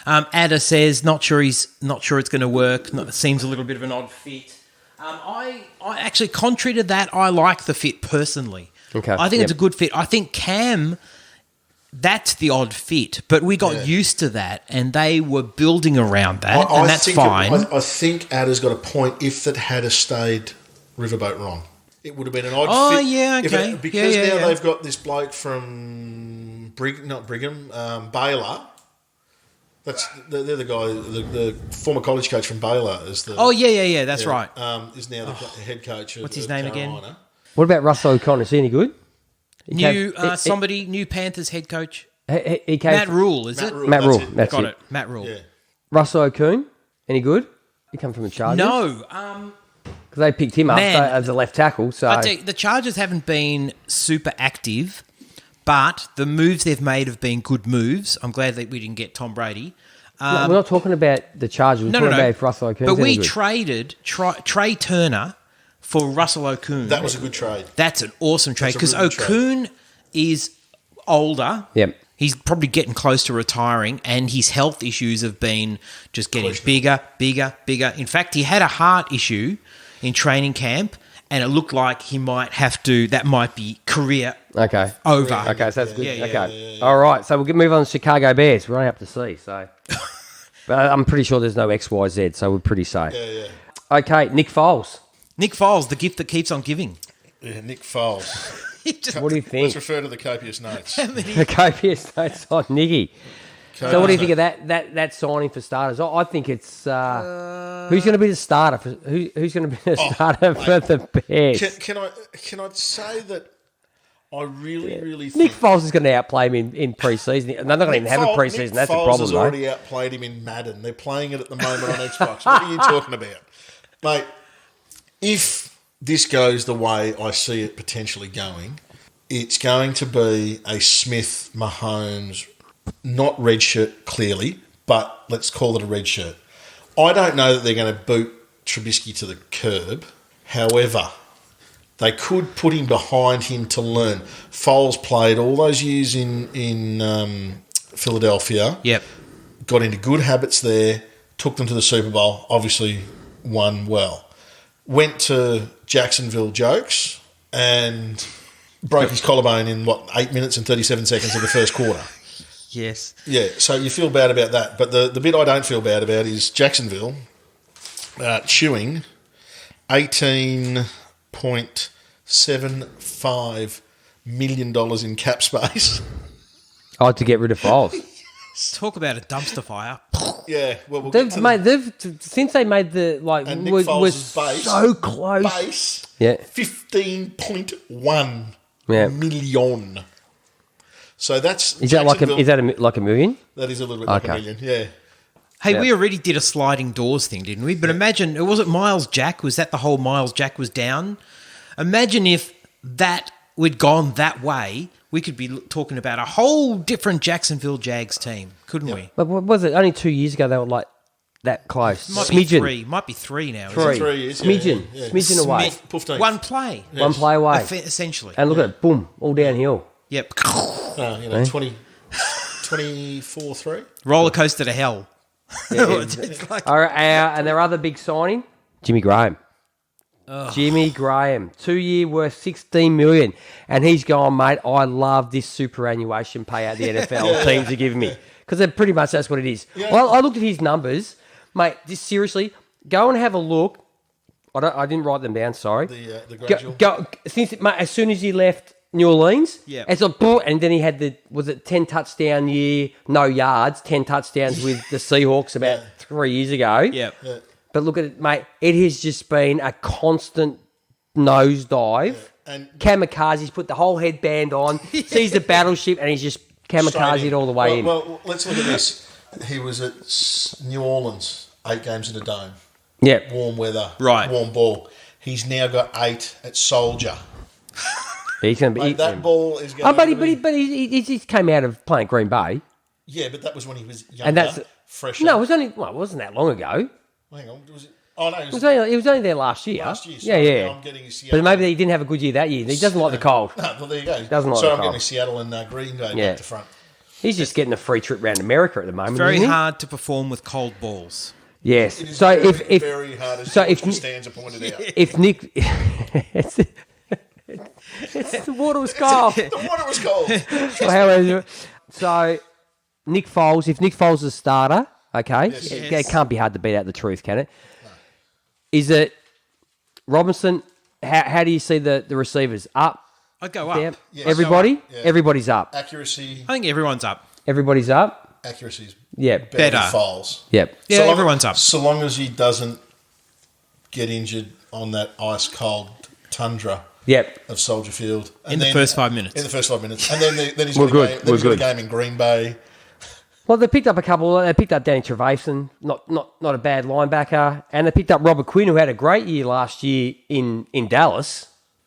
Ada says not sure it's going to work. It seems a little bit of an odd fit. I actually, contrary to that, I like the fit personally. Okay, I think it's a yep. good fit. I think Cam, that's the odd fit, but we got used to that, and they were building around that, and that's fine. I think Ada's got a point. If that had stayed Riverboat wrong, it would have been an odd Oh, fit. yeah, If okay. because Yeah, now yeah. they've got this bloke from Baylor. They're the guy, the former college coach from Baylor is the. Oh yeah, that's right. Is now the head coach of What's his name again? Carolina. What about Russell O'Connor? Is he any good? New Panthers head coach, He came Matt from- Rule, is it? Matt that's Rule. it. That's Got it. it, Matt Rule. Yeah. Russell O'Coon, any good? He come from the Chargers. No, because they picked him up Man. as a left tackle. So I tell you, the Chargers haven't been super active, but the moves they've made have been good moves. I'm glad that we didn't get Tom Brady. No, we're not talking about the Chargers. We're No, talking no. about if Russell O'Coon's But we any good. traded Trey Turner for Russell O'Coon. That was a good trade. That's an awesome trade That's a because really good O'Coon is older. Yep. He's probably getting close to retiring, and his health issues have been just getting bigger. In fact, he had a heart issue in training camp, and it looked like he might have to. That might be career Okay. over. Okay, so that's good. Yeah, okay. All right. So we'll move on to Chicago Bears. We're only up to C. So, but I'm pretty sure there's no X, Y, Z. So we're pretty safe. Yeah. Okay, Nick Foles. Nick Foles, the gift that keeps on giving. Yeah, Nick Foles. He just- What do you Let's think? refer to the copious notes. The copious notes on Nicky. So what do you think of that signing for starters? I think it's who's going to be the starter for who's going to be the starter for the Bears? Can I say that I really Nick think Foles is going to outplay him in pre-season. They're not going to even have a pre-season. Nick That's Foles the problem, has though. already outplayed him in Madden. They're playing it at the moment on Xbox. What are you talking about, mate? If this goes the way I see it potentially going, it's going to be a Smith Mahomes, not red shirt clearly, but let's call it a red shirt. I don't know that they're going to boot Trubisky to the curb. However, they could put him behind him to learn. Foles played all those years in Philadelphia. Yep. Got into good habits there, took them to the Super Bowl, obviously won well. Went to Jacksonville Jokes and broke his collarbone in, 8 minutes and 37 seconds of the first quarter. Yes. Yeah, so you feel bad about that. But the bit I don't feel bad about is Jacksonville chewing $18.75 million in cap space. Oh, to get rid of Foles. Talk about a dumpster fire. Yeah, well, we'll get to Since they made the and Nick was Foles' base, so close. base Yeah. 15.1 Yeah. million. So that's Is that like Jacksonville. like a million? That is a little bit like a Okay. million, yeah. Hey, Yeah. we already did a sliding doors thing, didn't we? But imagine, was it Miles Jack? Was that the whole Miles Jack was down? Imagine if that we'd gone that way, we could be talking about a whole different Jacksonville Jags team, couldn't we? But what was it? Only 2 years ago they were like that close. Might be Smidgen. three. Might be three now. Three. 3 years, Smidgen. yeah. Smidgen away. Smith, 15th. one play, One play away. essentially. And look at it, boom, all downhill. Yep. 24-3. Roller coaster to hell. It's like, And their other big signing, Jimmy Graham. Jimmy Graham, 2 year worth $16 million, and he's gone, mate. I love this superannuation payout the NFL teams are giving me because pretty much that's what it is. Yeah. Well, I looked at his numbers, mate. Just seriously, go and have a look. I didn't write them down. Sorry. The gradual. Mate, as soon as he left New Orleans, Yeah. it's like, and then he had 10 touchdown year, no yards, 10 touchdowns with the Seahawks about 3 years ago. yep. Yeah. But look at it, mate. It has just been a constant nosedive. And Kamikaze's put the whole headband on, sees the battleship, and he's just kamikazed all the way in. Well, let's look at this. He was at New Orleans, 8 games in a dome. Yeah. Warm weather, Right. warm ball. He's now got 8 at Soldier. He's going to be. Mate, that ball is going Oh, but to be... he just came out of playing Green Bay. Yeah, but that was when he was younger, And that's- fresher. No, it wasn't that long ago. Hang on, was it? Oh, no, it It was was only there last year. last year. Yeah, So yeah. I'm getting his But Seattle. maybe he didn't have a good year that year. He doesn't like the cold. No, well, there you go. Doesn't like so the I'm cold. getting Seattle and Green Bay Yeah. back to front. He's just getting a free trip around America at the moment. Very isn't he? hard to perform with cold balls. Yes. It is So very, if very hard, as so George if- Costanza pointed out. if Nick, it's the water was cold. The water was cold. Well, how is it? So Nick Foles, if Nick Foles is a starter, okay, it can't be hard to beat out the truth, can it? Is it Robinson? How do you see the receivers up? I'd go up. Down? Yeah, Everybody, so up, yeah. everybody's up. Accuracy I think everyone's up. Everybody's up. is Yeah, better. Better. than Foles. yep. Yeah, So long- everyone's up. So long as he doesn't get injured on that ice cold tundra Yep. of Soldier Field. And In the first 5 minutes. In the first 5 minutes. And then he's We're got a good, game, we're he's got a good. game in Green Bay. Well, they picked up a couple. They picked up Danny Trevathan, not a bad linebacker, and they picked up Robert Quinn, who had a great year last year in Dallas.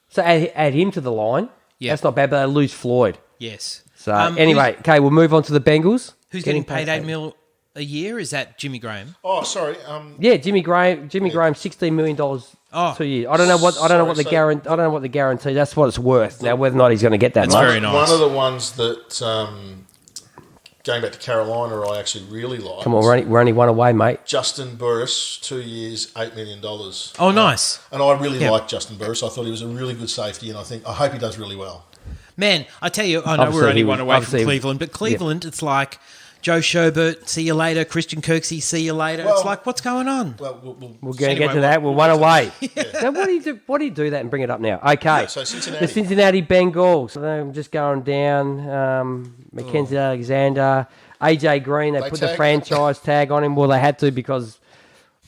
So add him to the line. Yeah. That's not bad, but they lose Floyd. Yes. So anyway, okay, we'll move on to the Bengals. Who's getting paid $8 million a year? Is that Jimmy Graham? Oh, sorry. Yeah, Jimmy Graham, $16 million 2 years. I don't know what the guarantee. I don't know what the guarantee. That's what it's worth. Now, whether or not he's going to get that That's much. very nice. One of the ones that, going back to Carolina, I actually really like. Come on, we're only one away, mate. Justin Burris, 2 years, $8 million. Oh, nice. And I really Yeah. like Justin Burris. I thought he was a really good safety, and I hope he does really well. Man, I tell you, I know Obviously we're only he one was- away from obviously- Cleveland, but Cleveland, it's like Joe Schobert, see you later. Christian Kirksey, see you later. Well- it's like, what's going on? Well, We're going to Anyway, get to that. We're we'll one get to away. Now, why do you do? Why do you do that and bring it up now? Okay. so Cincinnati. The Cincinnati Bengals. I'm just going down. Mackenzie Alexander, AJ Green. They They put the tagged- franchise tag on him. Well, they had to because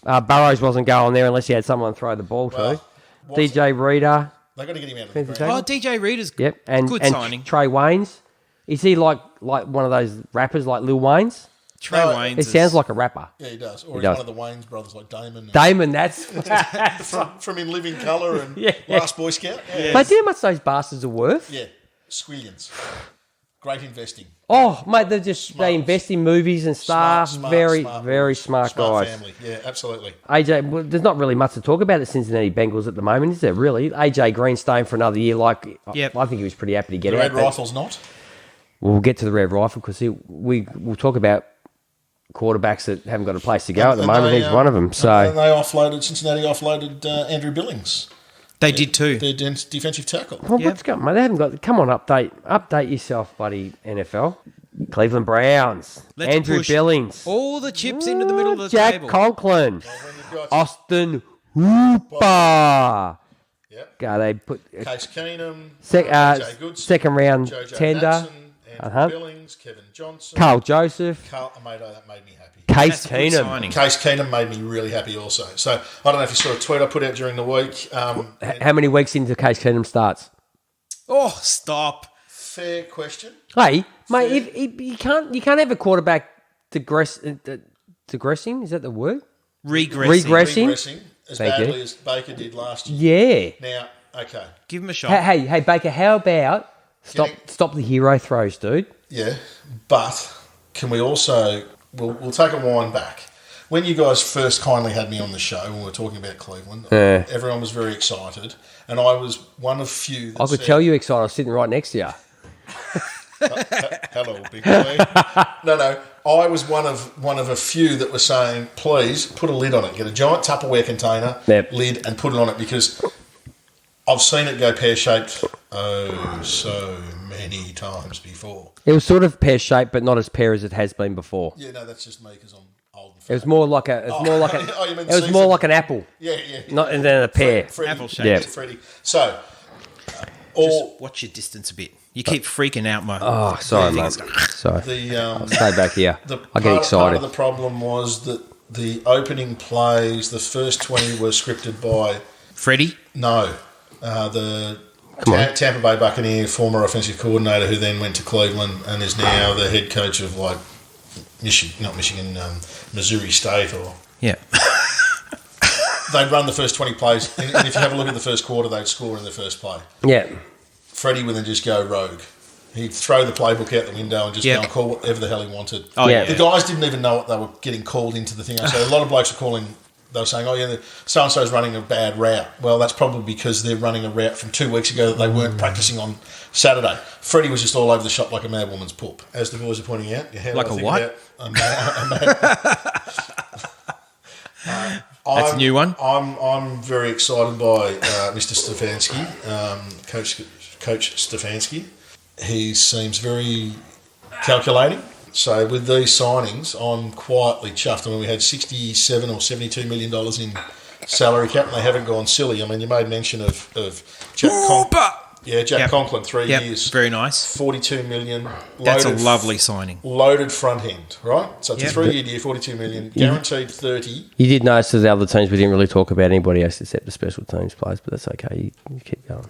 Burrows wasn't going there unless he had someone to throw the ball to. Well, what's- DJ Reader. They've got to get him out of the Defensive ground. tackle. Oh, DJ Reader's Yep. And good and signing. Trey Waynes. Is he like one of those rappers like Lil Wayne's? Trey No, Waynes. It sounds like a rapper. Yeah, he does. Or He he's does. one of the Wayne's brothers, like Damon. Damon, that's. From In Living Colour and Yeah. Last Boy Scout. Yeah. But do you know how much those bastards are worth? Yeah. Squillions. Great investing. Oh, mate, they invest in movies and stuff. Very smart guys. Family. Yeah, absolutely. AJ, well, there's not really much to talk about the Cincinnati Bengals at the moment, is there? Really, AJ Green staying for another year. Yep. I think he was pretty happy to get The out. Red but Rifles not. We'll get to the Red Rifle because we'll talk about quarterbacks that haven't got a place to go at the moment. He's one of them. So Cincinnati offloaded Andrew Billings. They did too. Their defensive tackle. well, what's going? Mate, they haven't got. Come on, update yourself, buddy. NFL, Cleveland Browns, Let's Andrew push Billings, all the chips into the middle of the Jack table. Conklin, When you've got Austin Hooper. Yep. Go, they put Case Keenum, Sec- Jay Goodson, second round Jojo tender. Natson, Andrew Uh-huh. Billings, Kevin Johnson, Carl Joseph, that made me happy. Case That's a good Keenum. signing. Case Keenum made me really happy also. So I don't know if you saw a tweet I put out during the week. How many weeks into Case Keenum starts? Oh, stop. Fair question. Hey, mate, if you can't have a quarterback digressing. Is that the word? Regressing. Regressing? As Thank badly you. as Baker did last year. Yeah. Now, okay. Give him a shot. Hey, Baker, how about stop the hero throws, dude? Yeah, but can we also... We'll take a wind back. When you guys first kindly had me on the show when we were talking about Cleveland, everyone was very excited, and I was one of few that I could said, tell you excited. I was sitting right next to you. hello, big boy. No, I was one of a few that were saying, please put a lid on it. Get a giant Tupperware container, lid, and put it on it, because I've seen it go pear-shaped so many times before. It was sort of pear-shaped, but not as pear as it has been before. Yeah, no, that's just me because I'm old and fat. It was more like a. It was more like a. Oh, you mean It was more seasoned? like an apple, Yeah. not and then a pear. Freddie, Apple shape. Yeah. Freddie. So, Just watch your distance a bit. You keep freaking out, mate. Oh, sorry, mate. Sorry. Stay back here. I get Part excited. of the problem was that the opening plays, the first 20 were scripted by Freddie? the Tampa Bay Buccaneer former offensive coordinator, who then went to Cleveland and is now the head coach of Missouri State. Or Yeah. they'd run the first 20 plays, and if you have a look at the first quarter, they'd score in the first play. Yeah. Freddie would then just go rogue. He'd throw the playbook out the window and just go and call whatever the hell he wanted. Oh, Yeah. The guys didn't even know what they were getting called into the thing. So a lot of blokes were calling. They were saying, "Oh yeah, so-and-so's running a bad route." Well, that's probably because they're running a route from 2 weeks ago that they weren't practicing on Saturday. Freddie was just all over the shop like a mad woman's poop, as the boys are pointing out. Like a what? That's a new one. I'm very excited by Mr. Stefanski, Coach Stefanski. He seems very calculating. So with these signings, I'm quietly chuffed. I mean, we had $67 or $72 million in salary cap, and they haven't gone silly. I mean, you made mention of Jack Conklin. Yep. Conklin, 3 years. Very nice. $42 million. That's a lovely signing. Loaded front end, right? So it's Yep. a 3-year deal, $42 million, guaranteed 30. You did notice that the other teams we didn't really talk about anybody else except the special teams players, but that's okay. You keep going.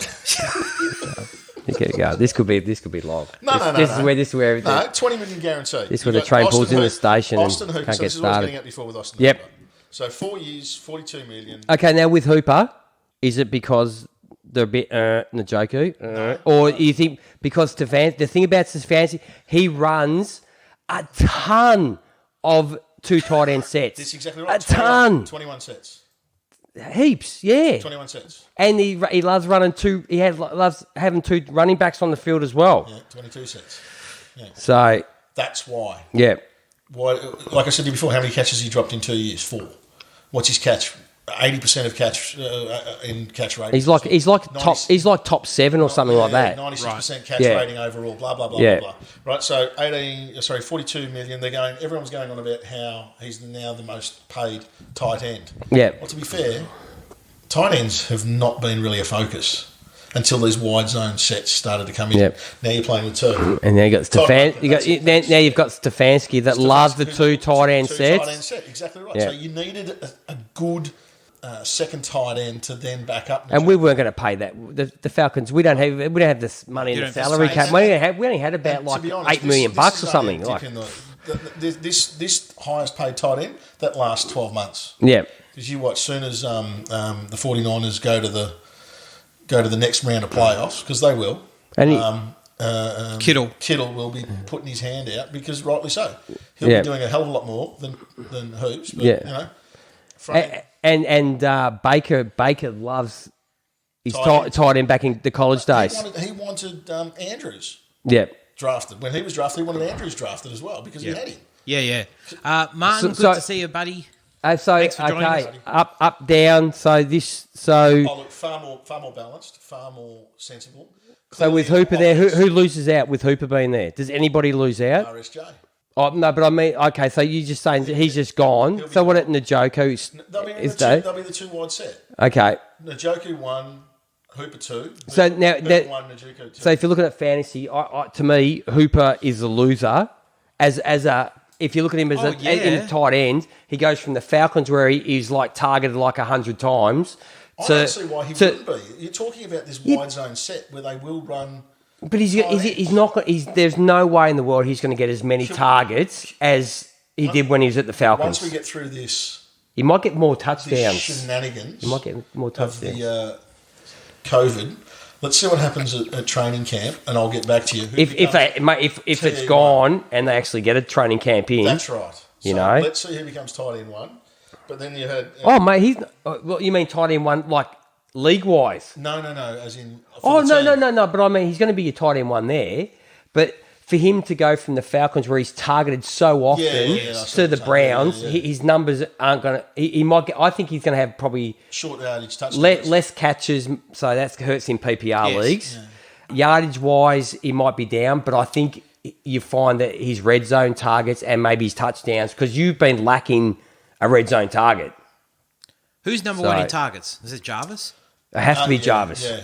You keep going. This could be long. This is where everything. No, $20 million guaranteed. This is where the train pulls in the station and Austin Hooper, can't so get this is what I was started. getting at before with Austin Yep. Hooper. So 4 years, $42 million. Okay, now with Hooper, is it because they're a bit Njoku? Or you think because Stefanski, the thing about Stefanski, he runs a ton of two tight end sets. That's exactly right. A ton. 21 sets. Heaps, yeah. 21 sets. And he loves running two. Loves having two running backs on the field as well. Yeah, 22 sets. Yeah. So That's why. yeah, Why? Like I said to you before, how many catches he dropped in 2 years? 4. What's his catch? 80% of catch in catch rate. he's like top 7 or something like that. 96% catch Yeah. rating overall. Blah blah blah Yeah. blah blah. Right. So 42 million. Everyone's going on about how he's now the most paid tight end. Yeah. Well, to be fair, tight ends have not been really a focus until these wide zone sets started to come in. Yep. Now you're playing with 2. And now you got Todd Stefan. Monken, Now you've got Stefanski that loves the two tight end Tight end sets. set, exactly right. Yeah. So you needed a good second tight end to then back up. And we weren't going to pay that. The Falcons. We don't have this money in You the don't have salary to cap. say We only had about And to like be honest, $8 million bucks or is something. only a Like dip in this highest paid tight end that lasts 12 months. yeah, Because you watch, soon as the 49ers go to the next round of playoffs, because they will, and Kittle will be putting his hand out because rightly so. He'll Yeah. be doing a hell of a lot more than Hoops. But, Yeah. you know, front And Baker loves his Tight end. tight end back in the college days. he wanted Andrews Yeah. drafted. When he was drafted, he wanted Andrews drafted as well because he had him. Yeah. Martin, So- good to see you, buddy. So Thanks for joining okay, us. up, down. So Oh, look, far more balanced, far more sensible. so with Clearly, Hooper there, who loses out with Hooper being there? Does anybody lose out? RSJ. Oh no, but I mean, okay. So you're just saying that he's just gone. He'll be So what gone. at Njoku is they? They'll be the two wide set. Okay. Njoku 1, Hooper 2. So now Hooper that 1, Njoku 2. so if you're looking at fantasy, to me, Hooper is the loser. As a if you look at him as Oh, in the tight end, he goes from the Falcons where he is like targeted like 100 times. I don't see why he wouldn't be. You're talking about this wide zone set where they will run. But he's not. There's no way in the world he's going to get as many targets as he did when he was at the Falcons. Once we get through this He might get more these touchdowns. shenanigans He might get more of touchdowns. the COVID, let's see what happens at training camp, and I'll get back to you. Who If becomes- it's TE1. gone and they actually get a training camp in, That's right. You So know? let's see who becomes tight end 1. But then you had oh mate, he's well, you mean tight end one like league wise? no, as in. Oh for the team. no. But I mean, he's going to be your tight end one there. But for him to go from the Falcons, where he's targeted so often, Yeah, I see to what the you're saying. Browns, Yeah. his numbers aren't going to. He might get. I think he's going to have probably Short yardage touchdowns. less catches, so that hurts in PPR Yes. leagues. Yardage wise, he might be down, but I think you find that his red zone targets and maybe his touchdowns, because you've been lacking a red zone target. Who's number So- one in targets? Is it Jarvis? It has to be Yeah, Jarvis. Yeah.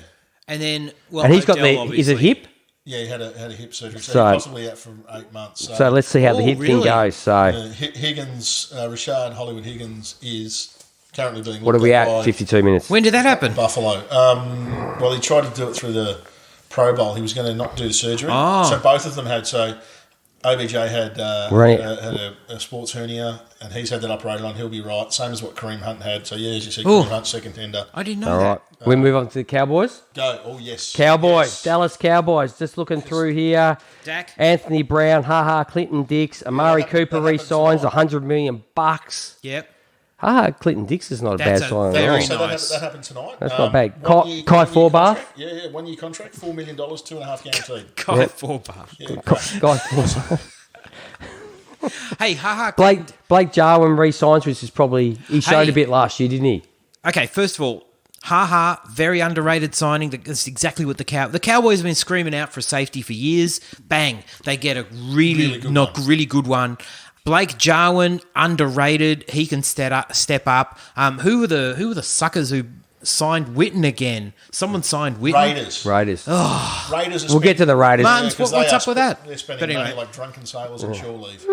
And then, well, And he's got Odell, the. Is it obviously. hip? Yeah, he had a hip surgery, so, So- he's possibly out for 8 months. So let's see how the Oh, hip thing really? goes. So Higgins, Rashard Hollywood Higgins is currently being what are looked we at at? by 52 minutes. When did that happen? Buffalo. Well, he tried to do it through the Pro Bowl. He was going to not do the surgery. Oh. So both of them had. So OBJ had Right. a sports hernia, and he's had that operated on. He'll be right. Same as what Kareem Hunt had. So yeah, as you said, Ooh. Kareem Hunt second tender. I didn't know All that. right. We move on to the Cowboys. Go. Oh yes. Cowboys, Yes. Dallas Cowboys. Just looking through here. Dak. Anthony Brown, Clinton Dix, Amari that- Cooper that happened re-signs tonight. $100 million. Yep. Clinton Dix is not a That's bad a sign at very all. So nice. that happened tonight. That's not bad. 1 year- Kai 1 year Forbath? contract. Yeah, 1 year contract, $4 million, 2.5 guaranteed. Kai Forbath. Yeah, Guy, Hey, Blake Jarwin re-signs, which is probably he showed Hey. a bit last year, didn't he? Okay, first of all, very underrated signing. That's exactly what the Cowboys have been screaming out for safety for years. Bang, they get a really good one. Blake Jarwin, underrated. He can step up. Who were the suckers who signed Witten again? Someone signed Witten. Raiders. Raiders. Raiders. We'll get to the Raiders. Martin's, because what's they up are with that? They're spending But anyway. money like drunken sailors on shore leave.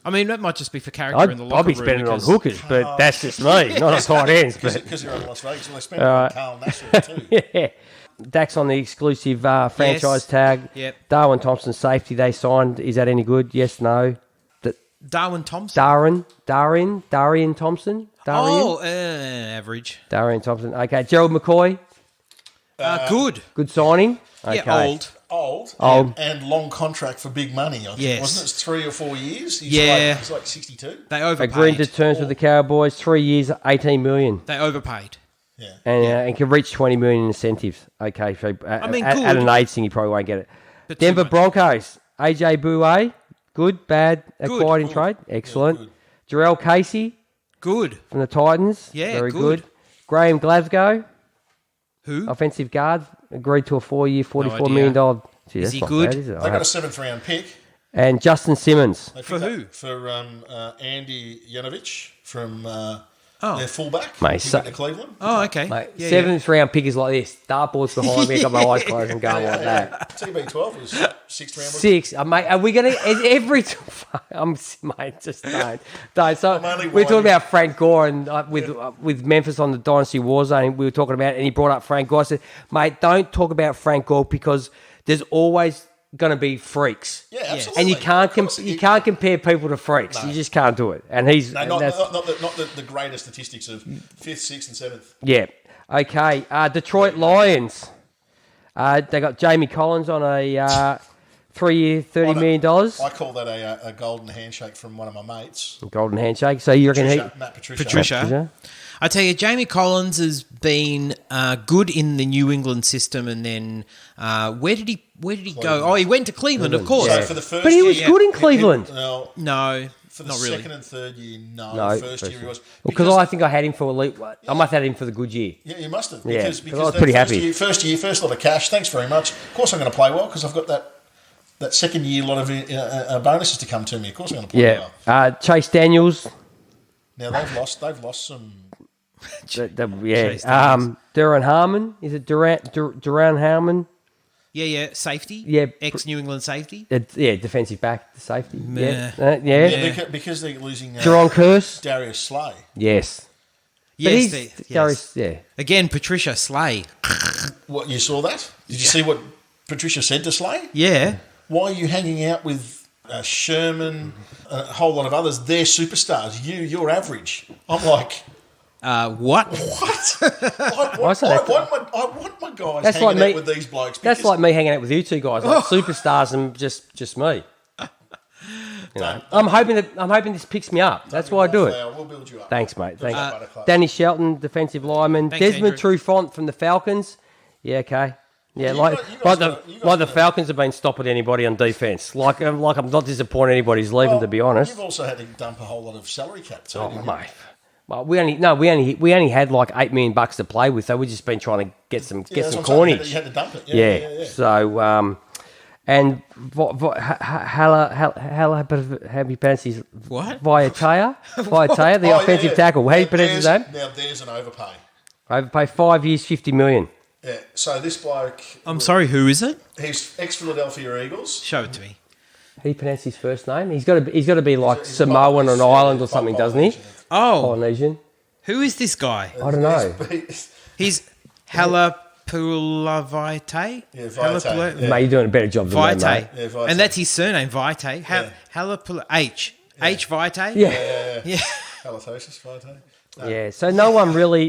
I mean, that might just be for character in the locker I'll be room. spending it on because- hookers, but that's just me, not on tight ends. But Because they're in Las Vegas, well, they spend it on Carl Nassau too. yeah. Dak's on the exclusive franchise Yes. tag. Yep. Darwin Thompson, safety they signed. Is that any good? Yes, no. Darwin Thompson. Darian Thompson. Average. Darian Thompson. Okay, Gerald McCoy, Good. good signing. Okay. Yeah, old. Old. And long contract for big money, I think. Yes. Wasn't it? It's 3 or 4 years? Yeah. He's like 62. They overpaid. Agreed to terms with the Cowboys, 3 years, $18 million, They overpaid. Yeah. and can reach $20 million in incentives. Okay, so mean, at good. an age thing, you probably won't get it. But too Denver much. Broncos, AJ Bouye, good, bad, acquired in Good. trade, excellent. good. Jarrell Casey Good. from the Titans, Yeah, very good. good. Graham Glasgow, Who? offensive guard, agreed to a 4-year, $44 idea. million. Gee, Is that's he not good? bad, is it? They got a 7th round pick. And Justin Simmons. They For picked who? up For Andy Yanovich from Oh. their fullback. Mate, he so- went to Cleveland. Oh, okay. Mate, Yeah, seventh round pick is like this. Dartboard's behind me. I got my eyes closed and going like that. TB12 was 6th round. wasn't it? 6. Mate, are we going to... Every... Mate, just don't. So only we're talking one. about Frank Gore and with Memphis on the Dynasty Warzone. We were talking about it and he brought up Frank Gore. I said, mate, don't talk about Frank Gore because there's always going to be freaks. Yeah, absolutely. And you can't Of course, you can't compare people to freaks. No. You just can't do it. And he's... No, and not that's- the greater statistics of 5th, 6th, and 7th. Yeah. Okay. Detroit Lions. They got Jamie Collins on a 3-year, $30 million. I call that a golden handshake from one of my mates. Golden handshake. So you reckon Matt Patricia. Patricia. I tell you, Jamie Collins has been good in the New England system, and then where did he go? Oh, he went to Cleveland, of course. So for the first But he was year, good in Cleveland. No, for the not really. second and third year, no. No, First year he was. Because I think I had him for elite. I must have had him for the good year. Yeah, you must have. Yeah, Because 'cause I was that pretty first happy. First lot of cash. Thanks very much. Of course, I'm going to play well because I've got that second year lot of bonuses to come to me. Of course, I'm going to play Yeah. well. Chase Daniels. Now they've lost some. Yeah. Chase Daniels. Duran Harmon. Is it Duran Harmon? Yeah, safety. Yeah. Ex-New England safety. Defensive back, safety. Meh. Yeah. Because they're losing Jerron Curse. Darius Slay. Yes. Yes, But yes. Yeah. Again, Patricia Slay. What, you saw that? Did you see what Patricia said to Slay? Yeah. Why are you hanging out with Sherman, a whole lot of others? They're superstars. You're average. I'm like, What? what? I want my guys That's hanging like me- out with these blokes. That's because- like me hanging out with you two guys, like superstars and just me. You know, I'm hoping this picks me up. That's why I do it. We'll build you up. Thanks, mate. Thanks. Buttercup. Danny Shelton, defensive lineman. Thanks, Desmond Andrew. Trufant from the Falcons. Yeah, okay. Yeah, you like guys- you guys like got- the you guys like the got- Falcons have been stopping anybody on defense. Like I'm not disappointed anybody's leaving, to be honest. You've also had to dump a whole lot of salary cap too. Oh, haven't you? mate. Well, we only had like $8 million to play with, so we've just been trying to get some Yeah, that's some what I'm saying. coinage. You had to dump it. Yeah. So and how do you pronounce his What? Vaitai, the offensive tackle. How do you pronounce his name? Now there's an overpay. Overpay 5 years, $50 million. Yeah. So this bloke, I'm sorry, who is it? he's ex-Philadelphia Eagles. Show it to me. How do you pronounce his first name? He's got to be like He's Samoan on an island or yeah, something, doesn't he? Oh, Polynesian. who is this guy? I don't know. He's Halapulavaite? Yeah, Vaitai, yeah. Mate, you're doing a better job than me, Vitae. mate. Yeah, Vitae. And that's his surname, Vitae. Yeah. H Vitae? Yeah. Yeah. Halitosis, Vitae. Yeah. So no one really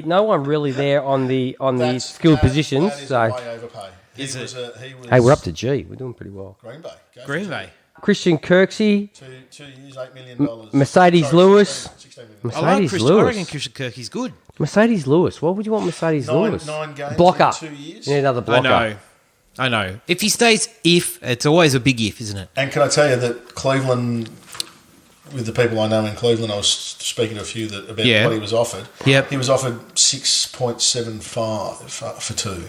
there on the skilled positions. That is So way overpay. He Is was, it? he was hey, we're up to G. We're doing pretty well. Green Bay. Go for Green it. Bay. Christian Kirksey, 2 years, $8 million. Mercedes Sorry, Lewis. 16 million. I like Mercedes Christian. I Lewis. reckon Christian Kirky's good. Mercedes Lewis. What would you want Mercedes Lewis? 9 games Blocker. in 2 years. You need another blocker. I know. If he stays, it's always a big if, isn't it? And can I tell you that Cleveland, with the people I know in Cleveland, I was speaking to a few about what he was offered. Yep. He was offered 6.75 for 2,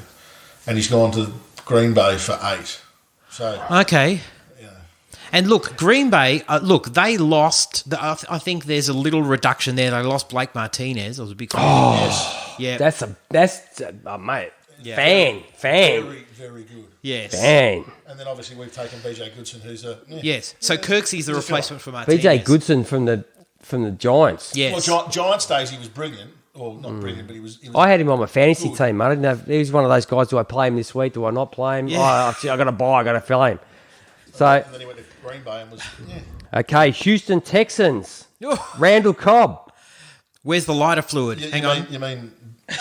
and he's gone to Green Bay for 8. So Okay. And look, Green Bay, they lost. I think there's a little reduction there. They lost Blake Martinez. I was a big fan. yes, Yeah. That's mate. Yeah. Fan. very, very good. Yes. Fan. And then obviously we've taken BJ Goodson, who's a Yes. So Kirksey's the He's a replacement for Martinez. BJ Goodson from the Giants. Yes. Well, Giants days he was brilliant. Well, not brilliant, but he was. I had him on my fantasy Good. team. I didn't have. He was one of those guys. Do I play him this week? Do I not play him? Yeah. I got to buy. I got to fill him. So And then he went to Green Bay and was. Yeah. okay, Houston Texans. Oh, Randall Cobb. where's the lighter fluid? Hang on. You mean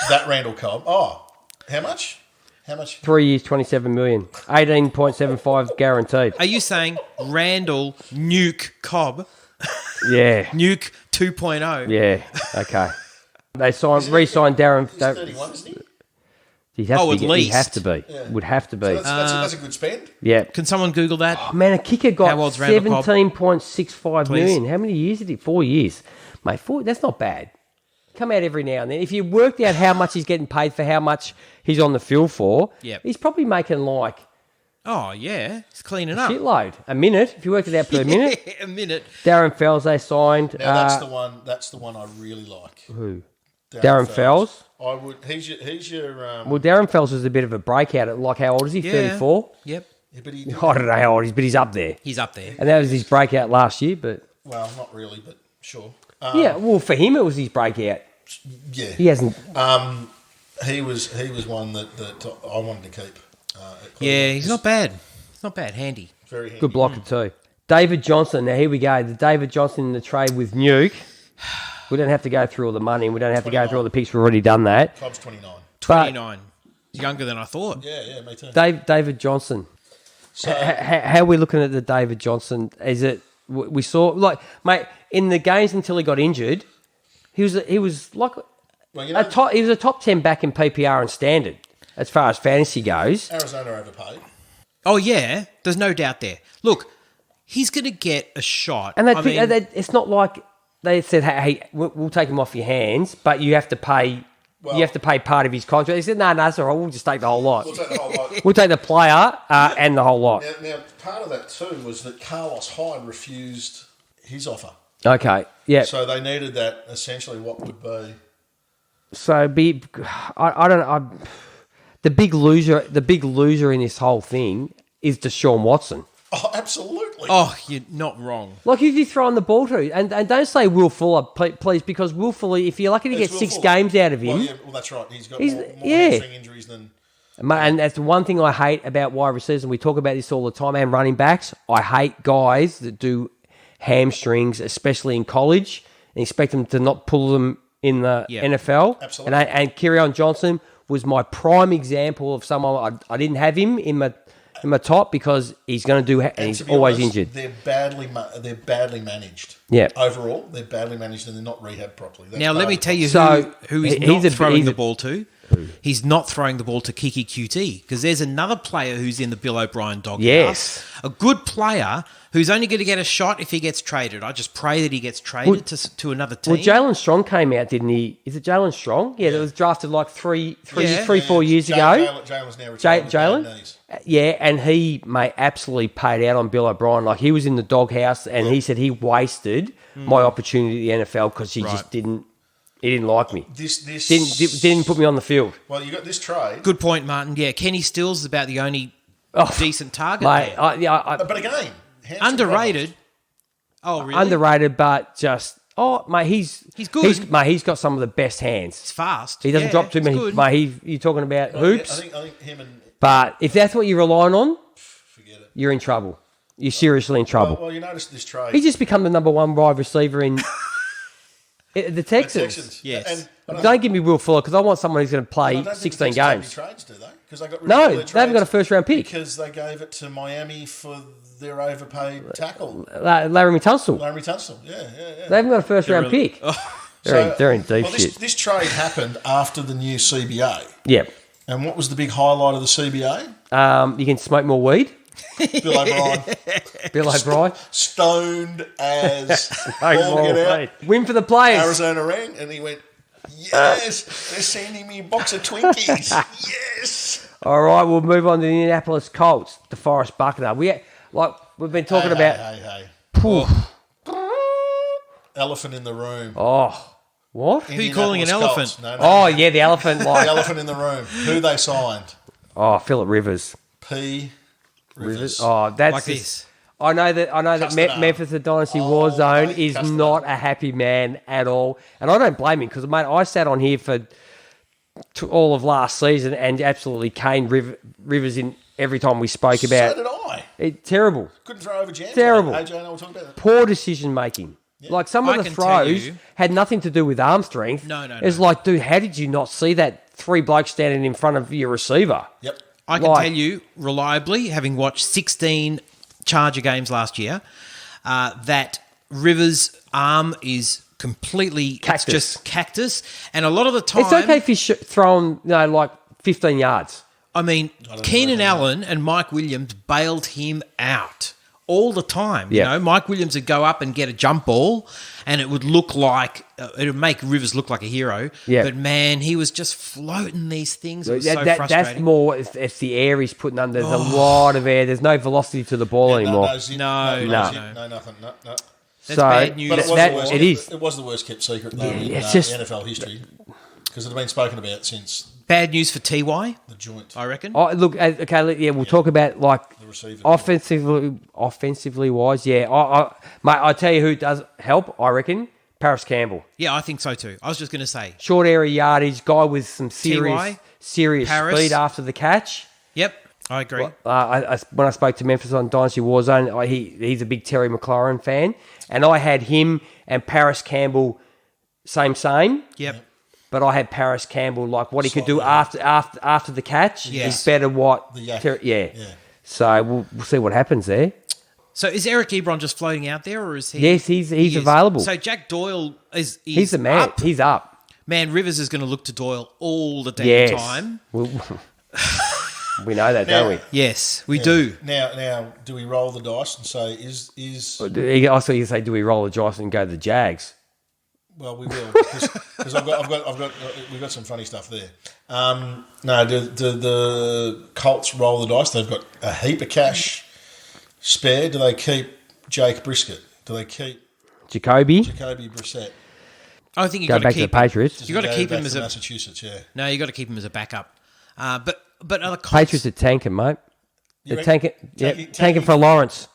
that Randall Cobb? Oh, how much? 3 years, $27 million. 18.75 guaranteed. Are you saying Randall Nuke Cobb? Yeah. Nuke 2.0? Yeah. Okay. They re-signed Darren. He's 31, isn't he? He'd have Oh, to at be, least. He'd have to be. Yeah. Would have to be. So that's a good spend. Yeah. Can someone Google that? Oh, man, a kicker got How old's Randall Cobb? 17.65 Please. million. How many years did he? 4 years. Mate, that's not bad. Come out every now and then. If you worked out how much he's getting paid for how much he's on the field for, Yep. he's probably making like Oh, yeah. He's cleaning a up. shitload. A minute, if you worked it out per minute. A minute. Darren Fells, they signed. Now that's the one. That's the one I really like. Who? Darren Fells? I would. He's your. Well, Darren Fells was a bit of a breakout. At like, how old is he? Yeah. 34? Yep. yeah, but he. I don't know how old he is, but he's up there. He's up there. And that was his breakout last year, but Well, not really, but sure. yeah, well, for him, it was his breakout. Yeah. He hasn't. He was one that I wanted to keep. At Cleveland. Yeah, he's not bad. He's not bad. Handy. Very handy. Good blocker too. David Johnson. Now here we go. The David Johnson in the trade with Nuke. We don't have to go through all the money. And we don't have to go through all the picks. We've already done that. Club's 29. But 29. younger than I thought. Yeah, me too. David Johnson. So, How are we looking at the David Johnson? Is it we saw like mate in the games until he got injured? He was like well, you know, he was a top 10 back in PPR and standard as far as fantasy goes. Arizona overpaid. Oh, yeah. There's no doubt there. Look, he's going to get a shot. And I mean, it's not like they said, "Hey, we'll take him off your hands, but you have to pay." Well- you have to pay part of his contract. He said, "No, it's all right. We'll just take the whole lot. We'll take the whole lot. We'll take the player and the whole lot." Now, part of that too was that Carlos Hyde refused his offer. Okay, yeah. So they needed that, essentially what would be... I don't know. The big loser in this whole thing is Deshaun Watson. Oh, absolutely. oh, you're not wrong. Like, who's he throwing the ball to? And don't say Will Fuller, please, because Will Fuller, if you're lucky to get It's Will 6 Fuller. games out of him, Well, that's right. He's got He's- more yeah. hamstring injuries than... and that's the one thing I hate about wide receivers, and we talk about this all the time, and running backs. I hate guys that do hamstrings, especially in college, and expect them to not pull them in the Yeah. NFL. Absolutely. And Kerryon Johnson was my prime example of someone I didn't have him in my top because he's going to do, and he's to be always honest, injured. They're badly managed. Yeah. Overall, they're badly managed and they're not rehabbed properly. That's Now, let part me of the tell you So, who he's he's not a- throwing he's the a- ball to. He's not throwing the ball to Kiki QT because there's another player who's in the Bill O'Brien doghouse. Yes. A good player who's only going to get a shot if he gets traded. I just pray that he gets traded to another team. Well, Jalen Strong came out, didn't he? Is it Jalen Strong? Yeah, that was drafted like three, Yeah. 4 years ago. Jalen's now retired with Jalen? bad knees. Yeah, and he, mate, absolutely paid out on Bill O'Brien. Like, he was in the doghouse, and he said he wasted my opportunity at the NFL because he just didn't like me. This Didn't put me on the field. Well, you got this trade, Good point, Martin. Yeah, Kenny Stills is about the only decent target Mate, there. but again, hamstring Underrated. Oh, really? underrated, but just, mate, he's good. Mate, he's got some of the best hands. It's fast. He doesn't Yeah, drop too he's many. good. Mate, you're talking about problems. hoops. I think him and... But if that's what you're relying on, Forget it. you're in trouble. You're seriously in trouble. Well, you notice this trade. He's just become the number 1 wide receiver in the Texans. Texans. Yes. And I Don't give me Will Fuller because I want someone who's going to I play don't think 16 the Texans games. take any trades, do they? Because they got rid of No, all they their haven't got a trades first-round pick. because they gave it to Miami for their overpaid tackle, Larry Tunsil. Larry Tunsil. Yeah. They haven't got a first-round pick. They're in deep shit. This trade happened after the new CBA. Yeah. And what was the big highlight of the CBA? You can smoke more weed. Bill O'Brien. Bill O'Brien. Stoned as Smoke all more get out. weed. Win for the players. Arizona rang and he went, yes, they're sending me a box of Twinkies. Yes. All right, we'll move on to the Indianapolis Colts, DeForest Buckner. We've been talking about. Hey. Poof. Elephant in the room. Oh, what? Who are you calling an Indianapolis elephant? Colts. No. Oh, yeah, the elephant. The Like, elephant in the room. Who they signed? Philip Rivers. P. Rivers. Oh, that's Like this. I know that Custard. Memphis, the Dynasty War Zone, mate, is Custard. not a happy man at all, and I don't blame him because, mate, I sat on here for all of last season and absolutely caned Rivers in every time we spoke about. So did I. Terrible, Couldn't throw over Jan. Terrible. AJ and I were talking about that. poor decision making. Like some I of the can tell throws you- had nothing to do with arm strength. No. It's like, dude, how did you not see that 3 blokes standing in front of your receiver? Yep. I can Like- tell you reliably, having watched 16 Charger games last year, that Rivers' arm is completely Cactus. It's just cactus, and a lot of the time, It's okay if you throw him, like 15 yards. I mean, Keenan Allen and Mike Williams bailed him out all the time. Yeah. You know, Mike Williams would go up and get a jump ball, and it would look like it would make Rivers look like a hero. Yeah. But man, he was just floating these things. It was so That's frustrating. more, it's the air he's putting under. There's a lot of air. There's no velocity to the ball anymore. No zip, No. zip, No. no nothing. No. That's So- bad news. But it was, That- the worst, it is. It was the worst kept secret though in it's just- NFL history because it had been spoken about since Bad news for TY, the joint. I reckon. Oh, look, okay, we'll talk about like The receiver. offensively wise. Yeah, mate, I tell you who does help. I reckon Paris Campbell, Yeah, I think so too. I was just going to say. short area yardage guy with some TY, serious Paris. speed after the catch. Yep, I agree. When I spoke to Memphis on Dynasty Warzone, he's a big Terry McLaurin fan, and I had him and Paris Campbell same. Yep. but I had Paris Campbell, like what he could do Slightly. after the catch Yes. is better what... The yak. yeah. Yeah. So we'll see what happens there. So is Eric Ebron just floating out there, or is he? Yes, he's he is. available. So Jack Doyle He's the man. Up. He's up. Man, Rivers is going to look to Doyle all the damn Yes. time. We know that, don't we? Yes, we do. Now, do we roll the dice and say is I saw you say, do we roll the dice and go to the Jags? well, we will because we've got some funny stuff there. No, do the Colts roll the dice? They've got a heap of cash spare. Do they keep Jake Brisket? Do they keep Jacoby, Jacoby Brissett? I think you go got to back to keep the Patriots. Does You gotta he go keep him back as to a- Massachusetts. Yeah, No, you got to keep him as a backup. But other Colts, Patriots are tanking, mate. You They're reckon? tanking for Lawrence.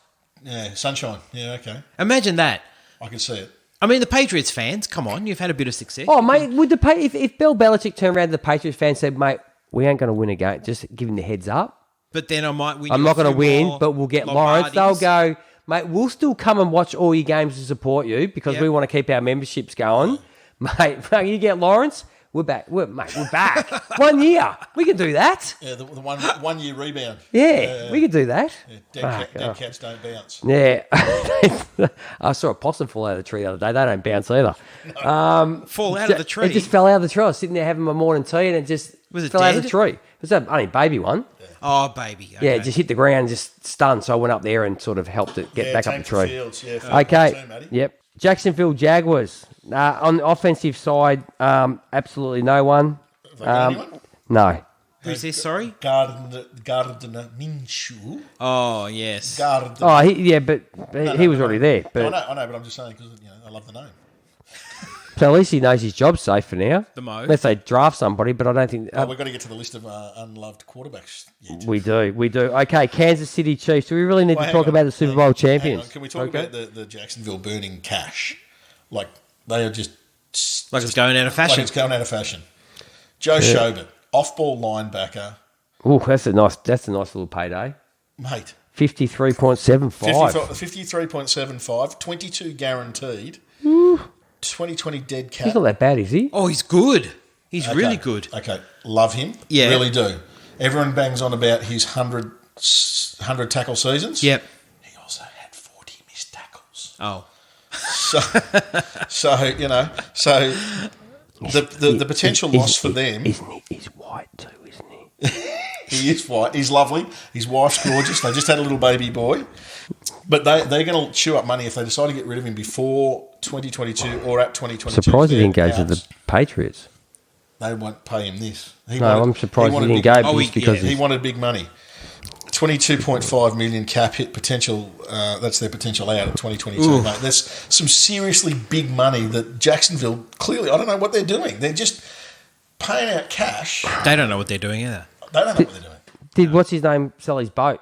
Yeah, sunshine. Yeah, okay, Imagine that. I can see it. I mean, the Patriots fans, come on, you've had a bit of success. Oh, mate, would if Bill Belichick turned around to the Patriots fans and said, mate, we ain't going to win a game, just give him the heads up. But then I might win. I'm you not a going to few win, more but we'll get Lawrence. They'll Lombardis. go, mate, we'll still come and watch all your games to support you because Yep. we want to keep our memberships going. Mate, you get Lawrence, we're back. We're back. 1 year. We can do that. Yeah, the one year rebound. Yeah, we can do that. Dead cats don't bounce. Yeah. I saw a possum fall out of the tree the other day. They don't bounce either. Fall out of the tree. It just fell out of the tree. I was sitting there having my morning tea and it just Was it fell out of dead? the tree. It was only a baby one. Oh, baby. Yeah, Okay. it just hit the ground, just stunned. So I went up there and sort of helped it get back up the tank the tree. fields. Yeah, fair Okay. play too, Matty. Yep. Jacksonville Jaguars. On the offensive side, absolutely no one. Have they got anyone? No. Who's this? Sorry. Gardner Minshew. Oh, yes. Gardner. Oh, he was already there. But I know, but I'm just saying because I love the name. so at least he knows his job's safe for now. The Mo. Unless they draft somebody, but I don't think We've got to get to the list of unloved quarterbacks yet. we do. We do. Okay, Kansas City Chiefs. Do we really need Well, to hang talk on, about the Super hang Bowl on, champions? hang on. Can we talk about the Jacksonville burning cash? Like they are just Like it's going out of fashion. Like it's going out of fashion. Joe Schobert, off-ball linebacker, Oh, that's a nice little payday. mate. 53.75. 53.75, 22 guaranteed, 2020 dead cap. He's not that bad, is he? Oh, he's good. He's Okay, really good. Okay, love him. Yeah. Really do. Everyone bangs on about his 100 tackle seasons. Yep. He also had 40 missed tackles. Oh. So the potential loss for them. Isn't he? He's white too, isn't he? He is white. He's lovely. His wife's gorgeous. They just had a little baby boy. But they're going to chew up money if they decide to get rid of him before 2022 or at 2022. Surprised he They're didn't go to out. the Patriots. They won't pay him this. I'm surprised he wanted didn't big- go just because he wanted big money. 22.5 million cap hit potential. That's their potential out at 2022. Mate. There's some seriously big money that Jacksonville clearly. I don't know what they're doing. They're just paying out cash. They don't know what they're doing either. They don't know what they're doing. Did what's his name sell his boat?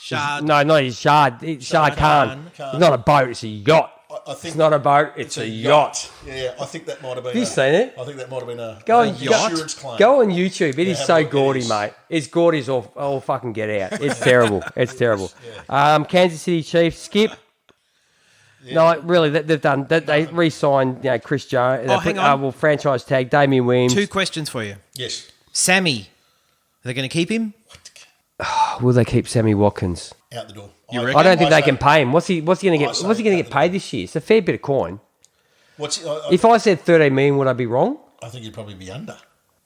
Shard. No, not his Shard. Shard Khan. Khan. It's not a boat. It's a yacht. I think It's not a boat. It's a yacht. Yeah, I think that might have been. Have you seen it? I think that might have been a Go an on, insurance claim. go on YouTube. It is have so a look. It gaudy, is. mate. It's gaudy as all fucking get out. It's terrible. It's terrible. Kansas City Chiefs, Skip. No, really, they've done. They re-signed, Chris Jones. Oh, hang on. Franchise tag Damian Williams. 2 questions for you. Yes. Sammy, are they going to keep him? Will they keep Sammy Watkins? Out the door. You reckon? I don't think I they say- can pay him. What's he going to I get? say What's he going to out get the paid door. this year? It's a fair bit of coin. What's If I said 13 million, would I be wrong? I think you'd probably be under.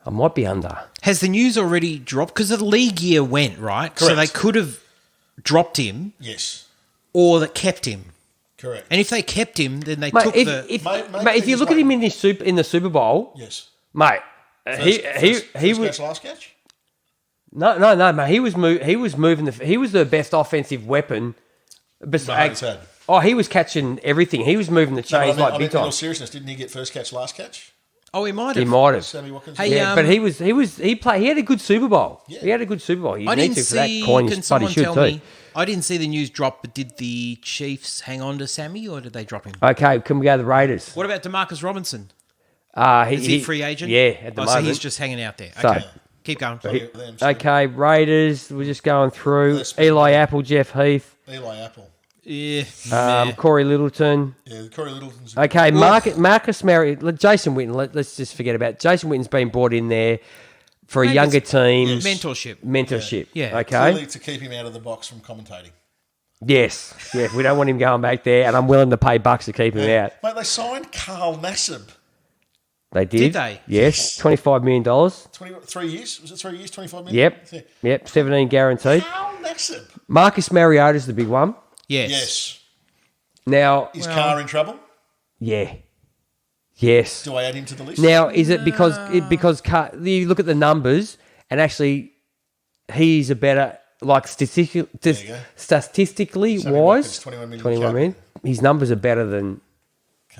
I might be under. Has the news already dropped? Because the league year went, right? So they Correct. could have dropped him Yes. or that kept him. Correct. And if they kept him, then they Mate, took the... if you look at him in the Super Bowl, Yes. mate, he First was catch, last catch. no, mate. He was moving he was the best offensive weapon. Mahomes had. Oh, he was catching everything. He was moving the No, chains like I mean, big in all time. seriousness, didn't he get first catch, last catch? Oh, he might He have. might have. Sammy Watkins. Hey, Yeah, but he had a good Super Bowl. Yeah. He had a good Super Bowl. He I needs didn't to for that see... coin. Can But he someone should tell too. me... I didn't see the news drop, but did the Chiefs hang on to Sammy or did they drop him? Okay, can we go to the Raiders? What about DeMarcus Robinson? Is Is he a free agent? Yeah, at the So moment. he's just hanging out there. So- Okay. Keep going. Them, Okay, Raiders. We're just going through. Let's- Eli Apple, Jeff Heath. Eli Apple. Yeah. Corey Littleton. Yeah, Corey Littleton's Okay, Marcus Mariota. Jason Witten. Let's just forget about it. Jason Witten's been brought in there for a Maybe younger it's team. Mentorship. Yeah. Okay. clearly to keep him out of the box from commentating. Yes. Yeah. We don't want him going back there, and I'm willing to pay bucks to keep him out. Mate, they signed Carl Nassib. They did. Did they? Yes. $25 million. 3 years? Was it 3 years? 25 million? Yep. Yeah. Yep. 17 guaranteed. Carl Nassib. Marcus Mariota's the big one. Yes. Yes. Now, Is Carr in trouble? yeah. Yes. Do I add him to the list? Now, is it because you look at the numbers and actually he's a better, like you go. statistically Sammy wise, Watkins, 21 million 21 cap. million. His numbers are better than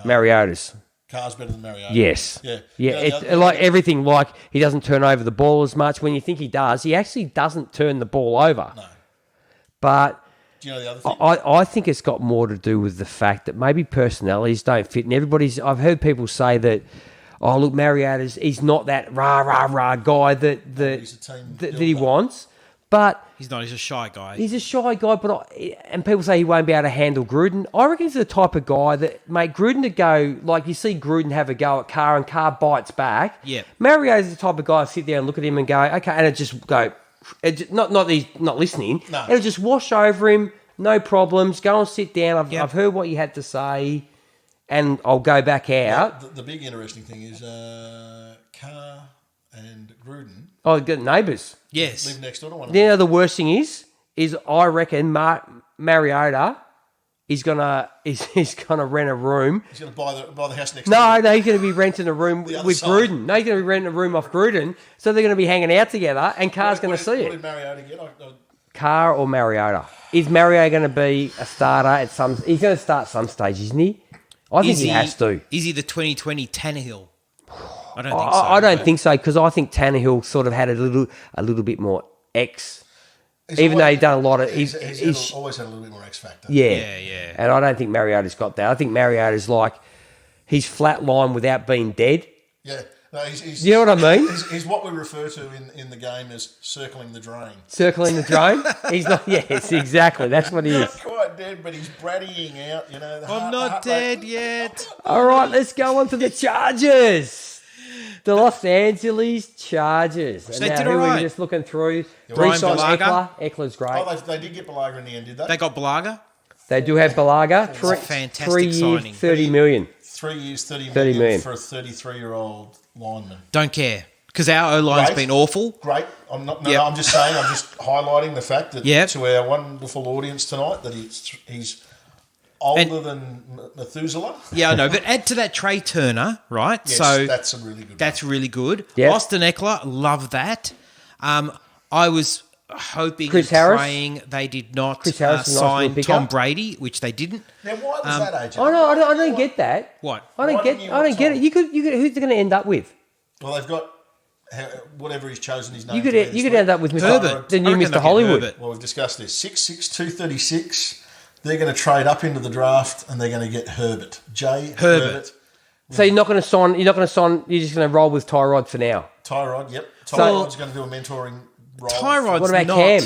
Mariota's. Carr's better than Mariota. Yes. Yeah. Yeah. No, It's the other- like everything. Like he doesn't turn over the ball as much. When you think he does, he actually doesn't turn the ball over. No. But Do you know the other thing? I think it's got more to do with the fact that maybe personalities don't fit, and I've heard people say that, oh look, Mariota's he's not that rah guy that He's a team that he builder. wants, but He's not. He's a shy guy. he's a shy guy. And people say he won't be able to handle Gruden. I reckon he's the type of guy that mate Gruden to go like you see Gruden have a go at Carr and Carr bites back. Yep. Mariota's the type of guy to sit there and look at him and go okay, and it just go. Not that he's not listening. No. It'll just wash over him. No problems. Go and sit down. Yep. I've heard what you had to say, and I'll go back out. The big interesting thing is Carr and Gruden Oh, you've got neighbours. Yes. live next door to one You another. know the worst thing is I reckon Mariota is gonna rent a room. He's going to buy the house next No, door. he's going to be renting a room The other with side. Gruden. No, he's going to be renting a room off Gruden. So they're going to be hanging out together, and Carr's going to see What it. did Mariota get? Carr or Mariota? Is Mariota going to be a starter at some? He's going to start some stage, isn't he? I think he has to. Is he the 2020 Tannehill? I don't think so. I don't but- think so because I think Tannehill sort of had a little bit more X. He's Even though always- he's done a lot of, he's always had a little bit more X factor. yeah, Yeah. And I don't think Mariota's got that. I think Mariota's like he's flat line without being dead. Yeah. No, he's, You know what I mean? He's what we refer to in the game as circling the drain. Circling the drone. He's not. Yes, exactly. That's what he Not is. quite dead, but he's braddying out. You know, the I'm heart- not heart dead rate- yet. All right, let's go on to the Chargers. The Los Angeles Chargers. And They now did who all are right. you just looking through? Brian Re-signed Bulaga. Eckler's great. Oh, they did get Balaga in the end, did they? They got Balaga. They do have Balaga. a fantastic 3 years, signing. 30 million. 3 years, 30 30 million. for a 33-year-old lineman. Don't care because our O line's Great. been awful. Great. I'm not. No, Yep. no, I'm just saying. I'm just highlighting the fact that Yep. to our wonderful audience tonight that he's older than Methuselah. Yeah, I know. But add to that Trey Turner, right? Yes, so that's a really good. that's really good. Yep. Austin Eckler, love that. I was hoping Chris and Harris? praying they did not Chris Harris, a nice sign little Tom pickup. Brady, which they didn't. Now, why was that, AJ? I don't get that. What? I don't Why get. didn't you I don't want get it. Tom? You could. Who's it going to end up with? Well, they've got whatever he's chosen his name. You could. to be You could this end up with Mr. Herbert. The I new reckon Mr. they'll get Hollywood. Herbert. Well, we've discussed this. 6'6", 236. They're going to trade up into the draft and they're going to get Herbert. Herbert. So you're not going to sign. You're not going to sign. You're just going to roll with Tyrod for now. Tyrod, yep. So- Tyrod's going to do a mentoring role. Tyrod's What about not. Cam?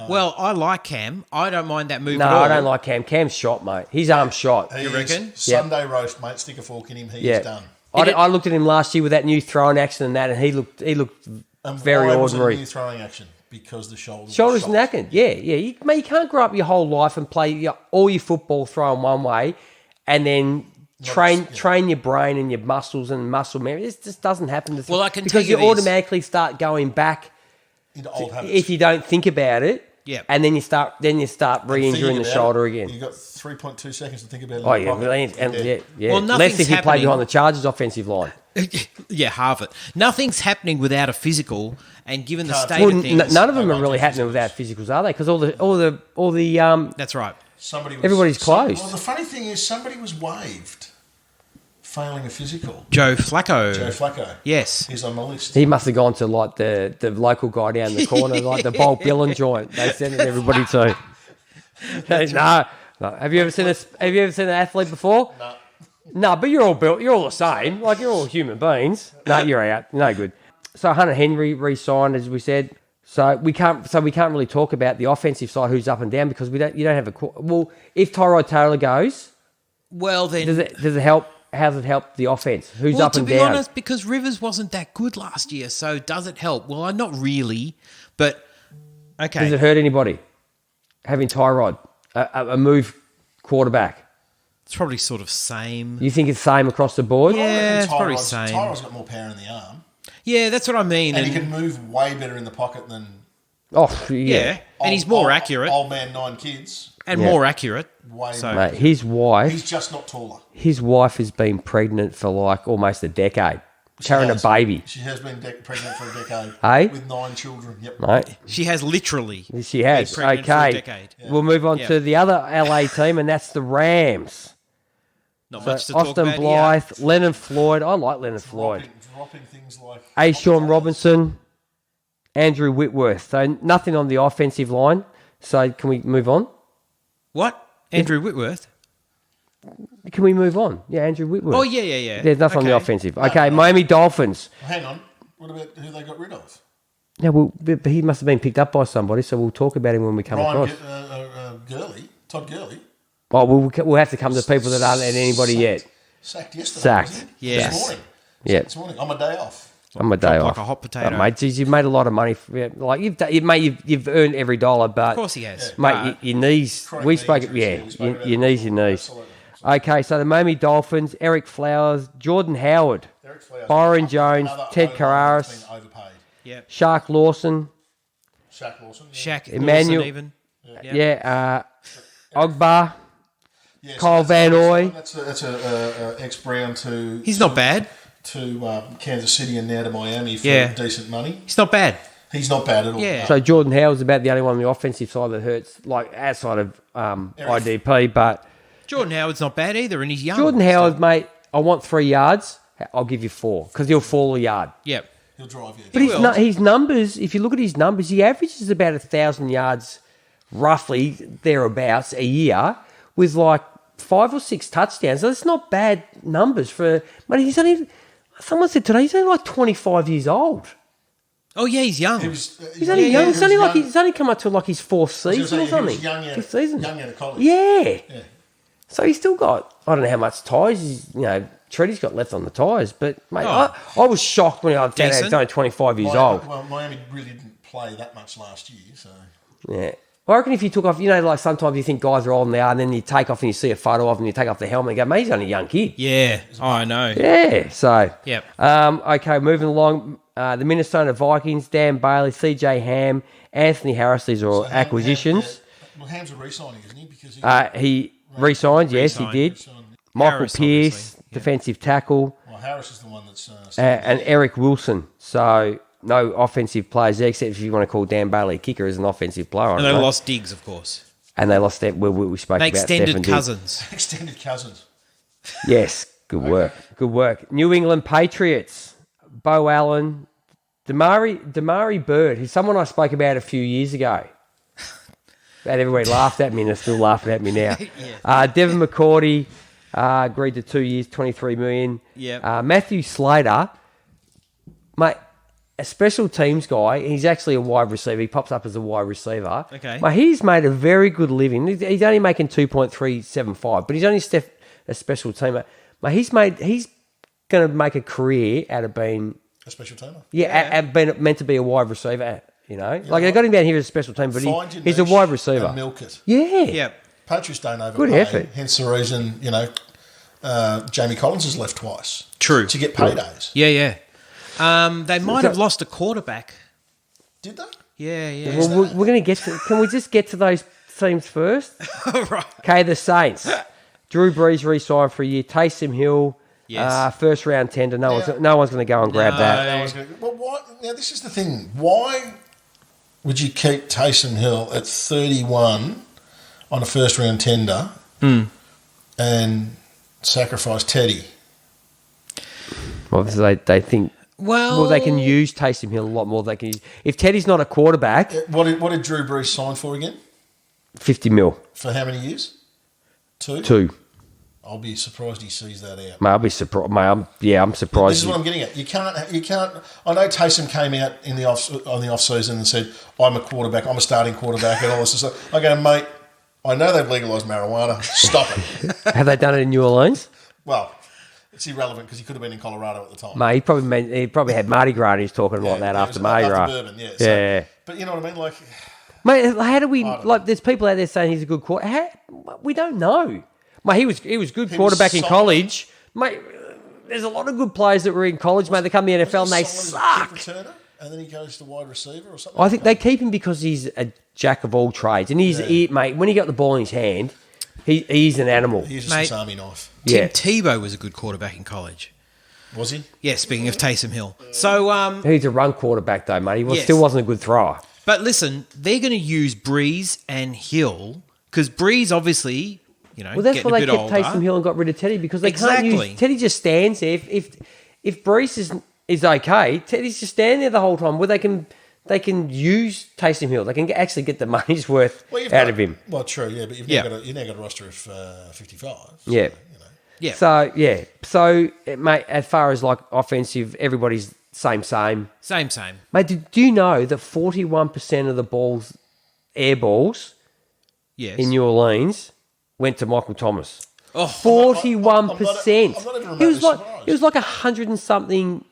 Well, I like Cam. I don't mind that move No, at all. I don't like Cam. Cam's shot, mate. His arm's shot. He You is reckon? Sunday roast, mate. Stick a fork in him. He Yeah. is done. I looked at him last year with that new throwing action and that, and he looked And very why was it a ordinary. new throwing action because the shoulder. Shoulders was and shot. knackered. Yeah. You can't grow up your whole life and play all your football throwing one way, and then train your brain and your muscles and muscle memory. This just doesn't happen. Well, I can because tell you you this. automatically start going back Into old habits. if you don't think about it. Yep. And then you start re-injuring Thinking the about shoulder it, again. You've got 3.2 seconds to think about it. Oh in yeah, your pocket. and yeah. Well, Less nothing's if you play happening. behind the Chargers' offensive line. Yeah, half it. Nothing's happening without a physical, and given the Can't. state Well, of things, none of them they are won't really do happening physicals. without physicals, are they? Because all the that's right. Somebody was, Everybody's closed. Well, the funny thing is, somebody was waived, failing a physical. Joe Flacco. Joe Flacco. Yes. He's on my list. He must have gone to like the local guy down the corner, like the Bolt Billen joint. They sent it to everybody to. No. Have you ever seen an athlete before? No. No, but you're all built. You're all the same. Like you're all human beings. No, you're out. No good. So Hunter Henry re-signed, as we said. So we can't really talk about the offensive side, who's up and down, because you don't have a well. If Tyrod Taylor goes, Well, then... does it help? How does it help the offense? Who's well, up and to be down? honest, because Rivers wasn't that good last year, so does it help? Well, not really, but okay. Does it hurt anybody having Tyrod, a move quarterback? It's probably sort of same. You think it's same across the board? Yeah, it's probably Tyrod's- same. Tyrod's got more power in the arm, Yeah, that's what I mean. and he can move way better in the pocket than Oh, yeah, yeah. and he's more accurate Old man, 9 kids. and Yeah. more accurate. Way So more. Mate, his wife He's just not taller. has been pregnant for like almost a decade, carrying a has. baby. She has been pregnant for a decade. Hey? With 9 children. Yep. Mate, she has literally. she has. been pregnant for a Okay, decade. we'll move on Yeah. to the other LA team, and that's the Rams. Not So much to talk Austin about Blythe, here. Leonard Floyd. I like Leonard Floyd. Dropping things like... A. Sean Robinson, Andrew Whitworth. So nothing on the offensive line. So can we move on? What? Andrew Whitworth? Can we move on? Yeah, Andrew Whitworth. Oh, yeah. There's nothing on the Okay. offensive. Okay, Miami Dolphins. Hang on. What about who they got rid of? Yeah, well, but he must have been picked up by somebody, so we'll talk about him when we come across. Gurley. Todd Gurley. Oh, we'll have to come to people that aren't at anybody yet. Sacked yesterday. Sacked. wasn't he? Yes. This morning. Yeah. This morning. On my day off. On my day Dropped off. like a hot potato. Oh, mate, geez, you've made a lot of money. Like you've earned every dollar, but Of course he has. mate, your knees. Chronic We knee spoke. injuries, Yeah, we spoke about your that knees, your before. knees. Absolutely. Okay, so the Miami Dolphins, Eric Flowers, Jordan Howard, Eric Flowers. Byron Jones, Another Ted O-line Karras, that's been overpaid. Yeah. Shark Lawson, Shaq Lawson. Shaq, Emmanuel- Lawson even. Ogba, Yeah, so Kyle Van Noy. That's a ex-Brown to He's not bad. to Kansas City and now to Miami for Yeah. decent money. He's not bad. He's not bad at all. Yeah. So Jordan Howard's about the only one on the offensive side that hurts, like outside of IDP. But Jordan Howard's not bad either, and he's young. Jordan Howard, mate, I want 3 yards. I'll give you 4 because he'll fall a yard. Yep. He'll drive you. But his numbers, if you look at his numbers, he averages about 1,000 yards, roughly thereabouts, a year, with like 5 or 6 touchdowns. So that's not bad numbers for. But he's only. Someone said today he's only like 25 years old. Oh yeah, he's young. He's He's only young. He's only come up to like his 4th season or something. He was young out, 5th season. young out of college. Yeah. So he's still got. I don't know how much tyres Treaty's got left on the tyres, but mate, Oh. I was shocked when I found out he's Decent. only 25 years old. Well, Miami really didn't play that much last year, so Yeah. I reckon if you took off, like sometimes you think guys are old and they are, and then you take off and you see a photo of them, you take off the helmet and go, mate, he's only a young kid. Yeah. Oh, I know. Yeah. So, Yep. Okay, moving along. The Minnesota Vikings, Dan Bailey, CJ Ham, Anthony Harris, these are all So acquisitions. Well, Ham's a re-signing, isn't he? Because He re-signed, yes, he Re-signed. did. Michael Harris, Pierce, obviously, yeah. defensive tackle, well, Harris is the one that's and Eric Wilson. So, no offensive players there, except if you want to call Dan Bailey a kicker as an offensive player. And they lost Diggs, of course. And they lost that. We spoke They about extended Stephen Diggs. Cousins. extended cousins. Yes, good work. Good work. New England Patriots, Bo Allen, Damari Bird, who's someone I spoke about a few years ago. That everybody laughed at me and they're still laughing at me now. Devin McCourty agreed to 2 years, $23 million. Yep. Matthew Slater, mate, a special teams guy. He's actually a wide receiver. He pops up as a wide receiver. Okay. Mate, he's made a very good living. He's only making 2.375, but he's only a special teamer. Mate, he's going to make a career out of being A special teamer. been meant to be a wide receiver. Like they got him down here as a special team, but Find your he's a niche wide receiver. and milk it. Yeah. Yep. Patriots don't overpay. Good effort. Hence the reason, Jamie Collins has left twice. True. To get paydays. Yeah. They might have lost a quarterback. Did they? Yeah. Well, we're going to get to. Can we just get to those teams first? Right. Okay, the Saints. Drew Brees re-signed for a year. Taysom Hill, Yes. first round tender. No one's going to go and grab that. I was gonna, well, why? Now this is the thing. Why would you keep Taysom Hill at 31 on a first round tender and sacrifice Teddy? Well, they think. Well, Well, they can use Taysom Hill a lot more. They can use if Teddy's not a quarterback, What did Drew Brees sign for again? $50 million. For how many years? 2? 2. I'll be surprised he sees that out. Mate, I'll be surprised. Mate, I'm This surprised. is what I'm getting at. You can't. I know Taysom came out on the off season and said, "I'm a quarterback. I'm a starting quarterback," and all this stuff. I go, mate. I know they've legalised marijuana. Stop it. Have they done it in New Orleans? Well, it's irrelevant because he could have been in Colorado at the time. Mate, he probably had Mardi Gras and he's talking like that Yeah, after it was Mardi Gras. Bourbon, yeah. Yeah. But you know what I mean? Like, Mate, how do we don't like? There's people out there saying he's a good quarterback. We don't know. Mate, he was good quarterback in solid. college. Mate, there's a lot of good players that were in college, mate. They come to the NFL and they suck. Returner, and then he goes to wide receiver or something. I think they keep him because he's a jack of all trades, and mate, when he got the ball in his hand, he's an animal. He's just Mate. this army knife. Yeah. Tim Tebow was a good quarterback in college. Was he? Yeah, speaking of Taysom Hill. So, He's a run quarterback though, mate. He Yes. still wasn't a good thrower. but listen, they're going to use Breeze and Hill because Breeze obviously, Well, that's getting why a they bit kept older. Taysom Hill and got rid of Teddy because they can't Exactly. use Teddy. Just stands there. If Brees is okay, Teddy's just standing there the whole time. Where they can use Taysom Hill. They can actually get the money's worth Well, out of him. Well, true, yeah, but you've now got a roster of 55. So, Yeah. you know. Yeah. So mate, as far as like offensive, everybody's same. Same. Mate, do you know that 41% of the balls, air balls Yes. in New Orleans, went to Michael Thomas? Oh, 41%. I'm not even He remotely was like surprised. it was like 100 and something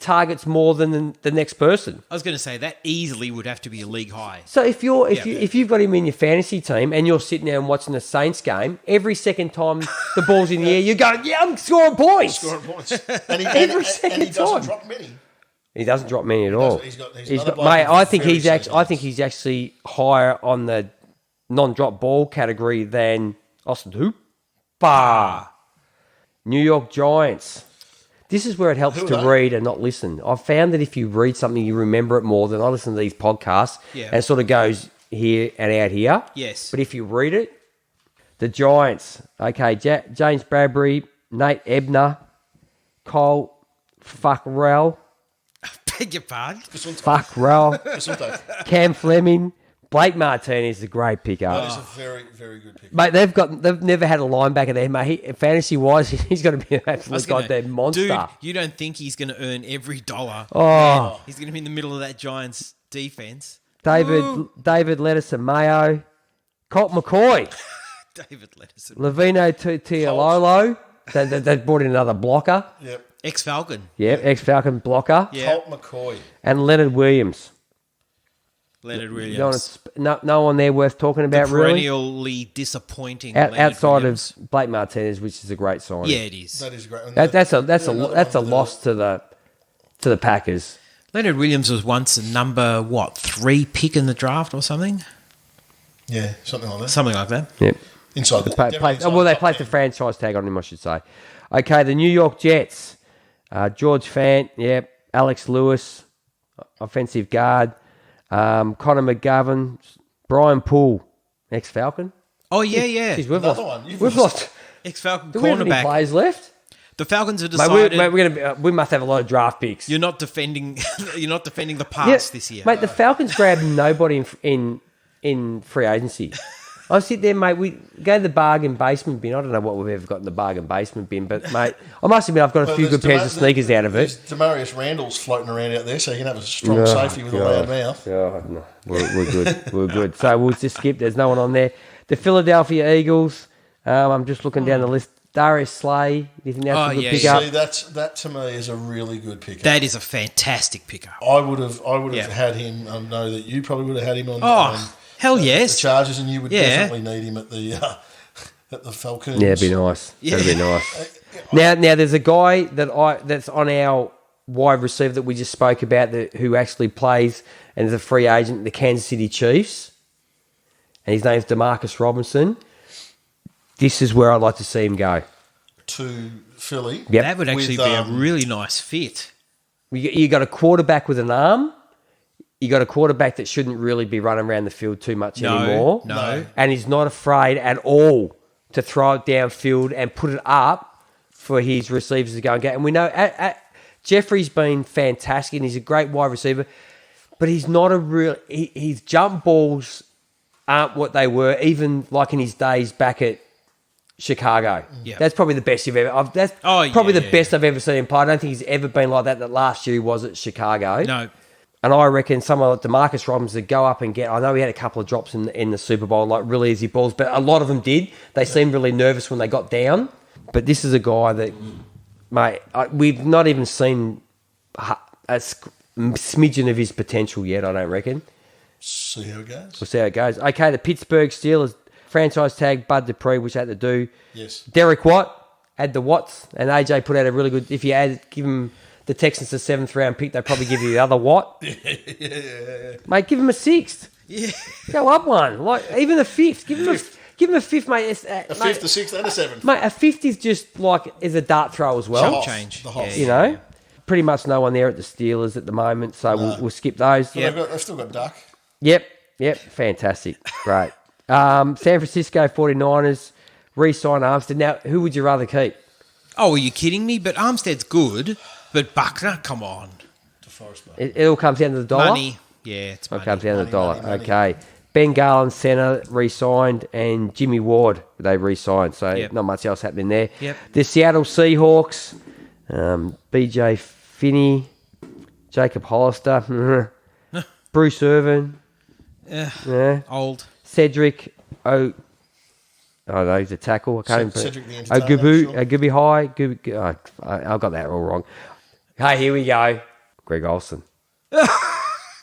targets more than the next person. I was going to say that easily would have to be a league high. So if you've got him in your fantasy team and you're sitting there and watching the Saints game, every second time the ball's in the air, you're going, yeah, I'm scoring points. Scoring points. And he, Every and second he doesn't time. drop many. He doesn't drop many at all. He's got He's another got, bloke mate, who's I think very he's safe actually I think he's actually higher on the non-drop ball category than Austin Hooper. New York Giants. This is where it helps Who are to they? read and not listen. I've found that if you read something, you remember it more than I listen to these podcasts. Yeah. And it sort of goes here and out here. Yes. But if you read it, the Giants. Okay, James Bradbury, Nate Ebner, Cole Farrell, Beg your pardon. Farrell, Cam Fleming, Blake Martinez is a great pickup. That is a very, very good pick. Mate, they've never had a linebacker there, mate. Fantasy wise, he's going to be an I was absolute gonna- goddamn monster. Dude, you don't think he's going to earn every dollar. Oh, He's going to be in the middle of that Giants defense. David Lettuce Mayo, Colt McCoy, David Lettison. Lavino Tialolo. They brought in another blocker. Yep. Ex-Falcon. Yeah, ex-Falcon blocker. Yeah. Colt McCoy. And Leonard Williams. Leonard You Williams. know, no one there worth talking about, really. Perennially disappointing. Leonard Outside Williams. of Blake Martinez, which is a great sign. Yeah, it is. That is great. And That's a another one loss to the Packers. Leonard Williams was once a number, 3 pick in the draft or something? Yeah, something like that. Something like that. Yep. Inside the They placed the franchise tag on him, I should say. Okay, the New York Jets. George Fant, yep. Alex Lewis, offensive guard. Connor McGovern, Brian Poole, ex-Falcon. Oh, yeah. Jeez, we've Another lost. one. You've We've lost. lost. Ex-Falcon Do we have any cornerback. players left? The Falcons have Mate, decided we must have a lot of draft picks. you're not defending the past this year. Mate, the Falcons grabbed nobody in free agency. I sit there, mate. We go to the bargain basement bin. I don't know what we've ever got in the bargain basement bin, but mate, I must admit I've got a few good pairs of sneakers out of it. There's Demarius Randall's floating around out there, so you can have a strong safety with a loud mouth. No, we're good. We're good. So we'll just skip. There's no one on there. The Philadelphia Eagles. I'm just looking down the list. Darius Slay. Do you think that's a good pickup? See, that to me is a really good pickup. That is a fantastic pickup. I would have Yeah. had him. I know that you probably would have had him on. Hell the yes. Chargers, and you would Yeah. definitely need him at the Falcons. Yeah, it'd be nice. Yeah. That'd be nice. Now there's a guy that's on our wide receiver that we just spoke about who actually plays and is a free agent in the Kansas City Chiefs, and his name's DeMarcus Robinson. This is where I'd like to see him go. To Philly. Yep. That would actually With, be a really nice fit. You got a quarterback with an arm. You got a quarterback that shouldn't really be running around the field too much anymore. No. And he's not afraid at all to throw it downfield and put it up for his receivers to go and get. And we know Jeffrey's been fantastic and he's a great wide receiver, but he's not a real. His jump balls aren't what they were, even like in his days back at Chicago. Yeah. That's probably the best you've ever. That's Oh, probably yeah, the yeah, best I've ever seen him play. I don't think he's ever been like that. That last year he was at Chicago. No. And I reckon someone like DeMarcus Robinson would go up and get. I know he had a couple of drops in the Super Bowl, like really easy balls, but a lot of them did. They seemed really nervous when they got down. But this is a guy that, mate, we've not even seen a smidgen of his potential yet. I don't reckon. See how it goes. We'll see how it goes. Okay, the Pittsburgh Steelers franchise tag Bud Dupree, which they had to do. Yes. Derek Watt, add the Watts, and AJ put out a really good. If you give him the Texans a 7th round pick, they'd probably give you the other Watt. Yeah. Mate, give him a 6th. Yeah. Go up one, like even a 5th. Give him a 5th, mate. It's, A 5th, a 6th, and a 7th. mate. A 5th is just like is a dart throw as well. Chump change. The Hoff. You know, pretty much no one there at the Steelers at the moment, so we'll skip those. But they've still got Duck. Yep, fantastic. Great. San Francisco 49ers re-sign Armstead. Now, who would you rather keep? Oh, are you kidding me? But Armstead's good. But Buckner, come on. DeForest, mate. It all comes down to the dollar? Money. Yeah, it's It all money. comes down to the dollar. money. Okay. Ben Garland, centre, re-signed, and Jimmy Ward, they re-signed. So Yep. not much else happening there. Yep. The Seattle Seahawks, BJ Finney, Jacob Hollister, Bruce Irvin, yeah. Old. Cedric no, he's a tackle. I can't Cedric the even. Entertainer, Gooby High. I got that all wrong. Hey, here we go. Greg Olsen.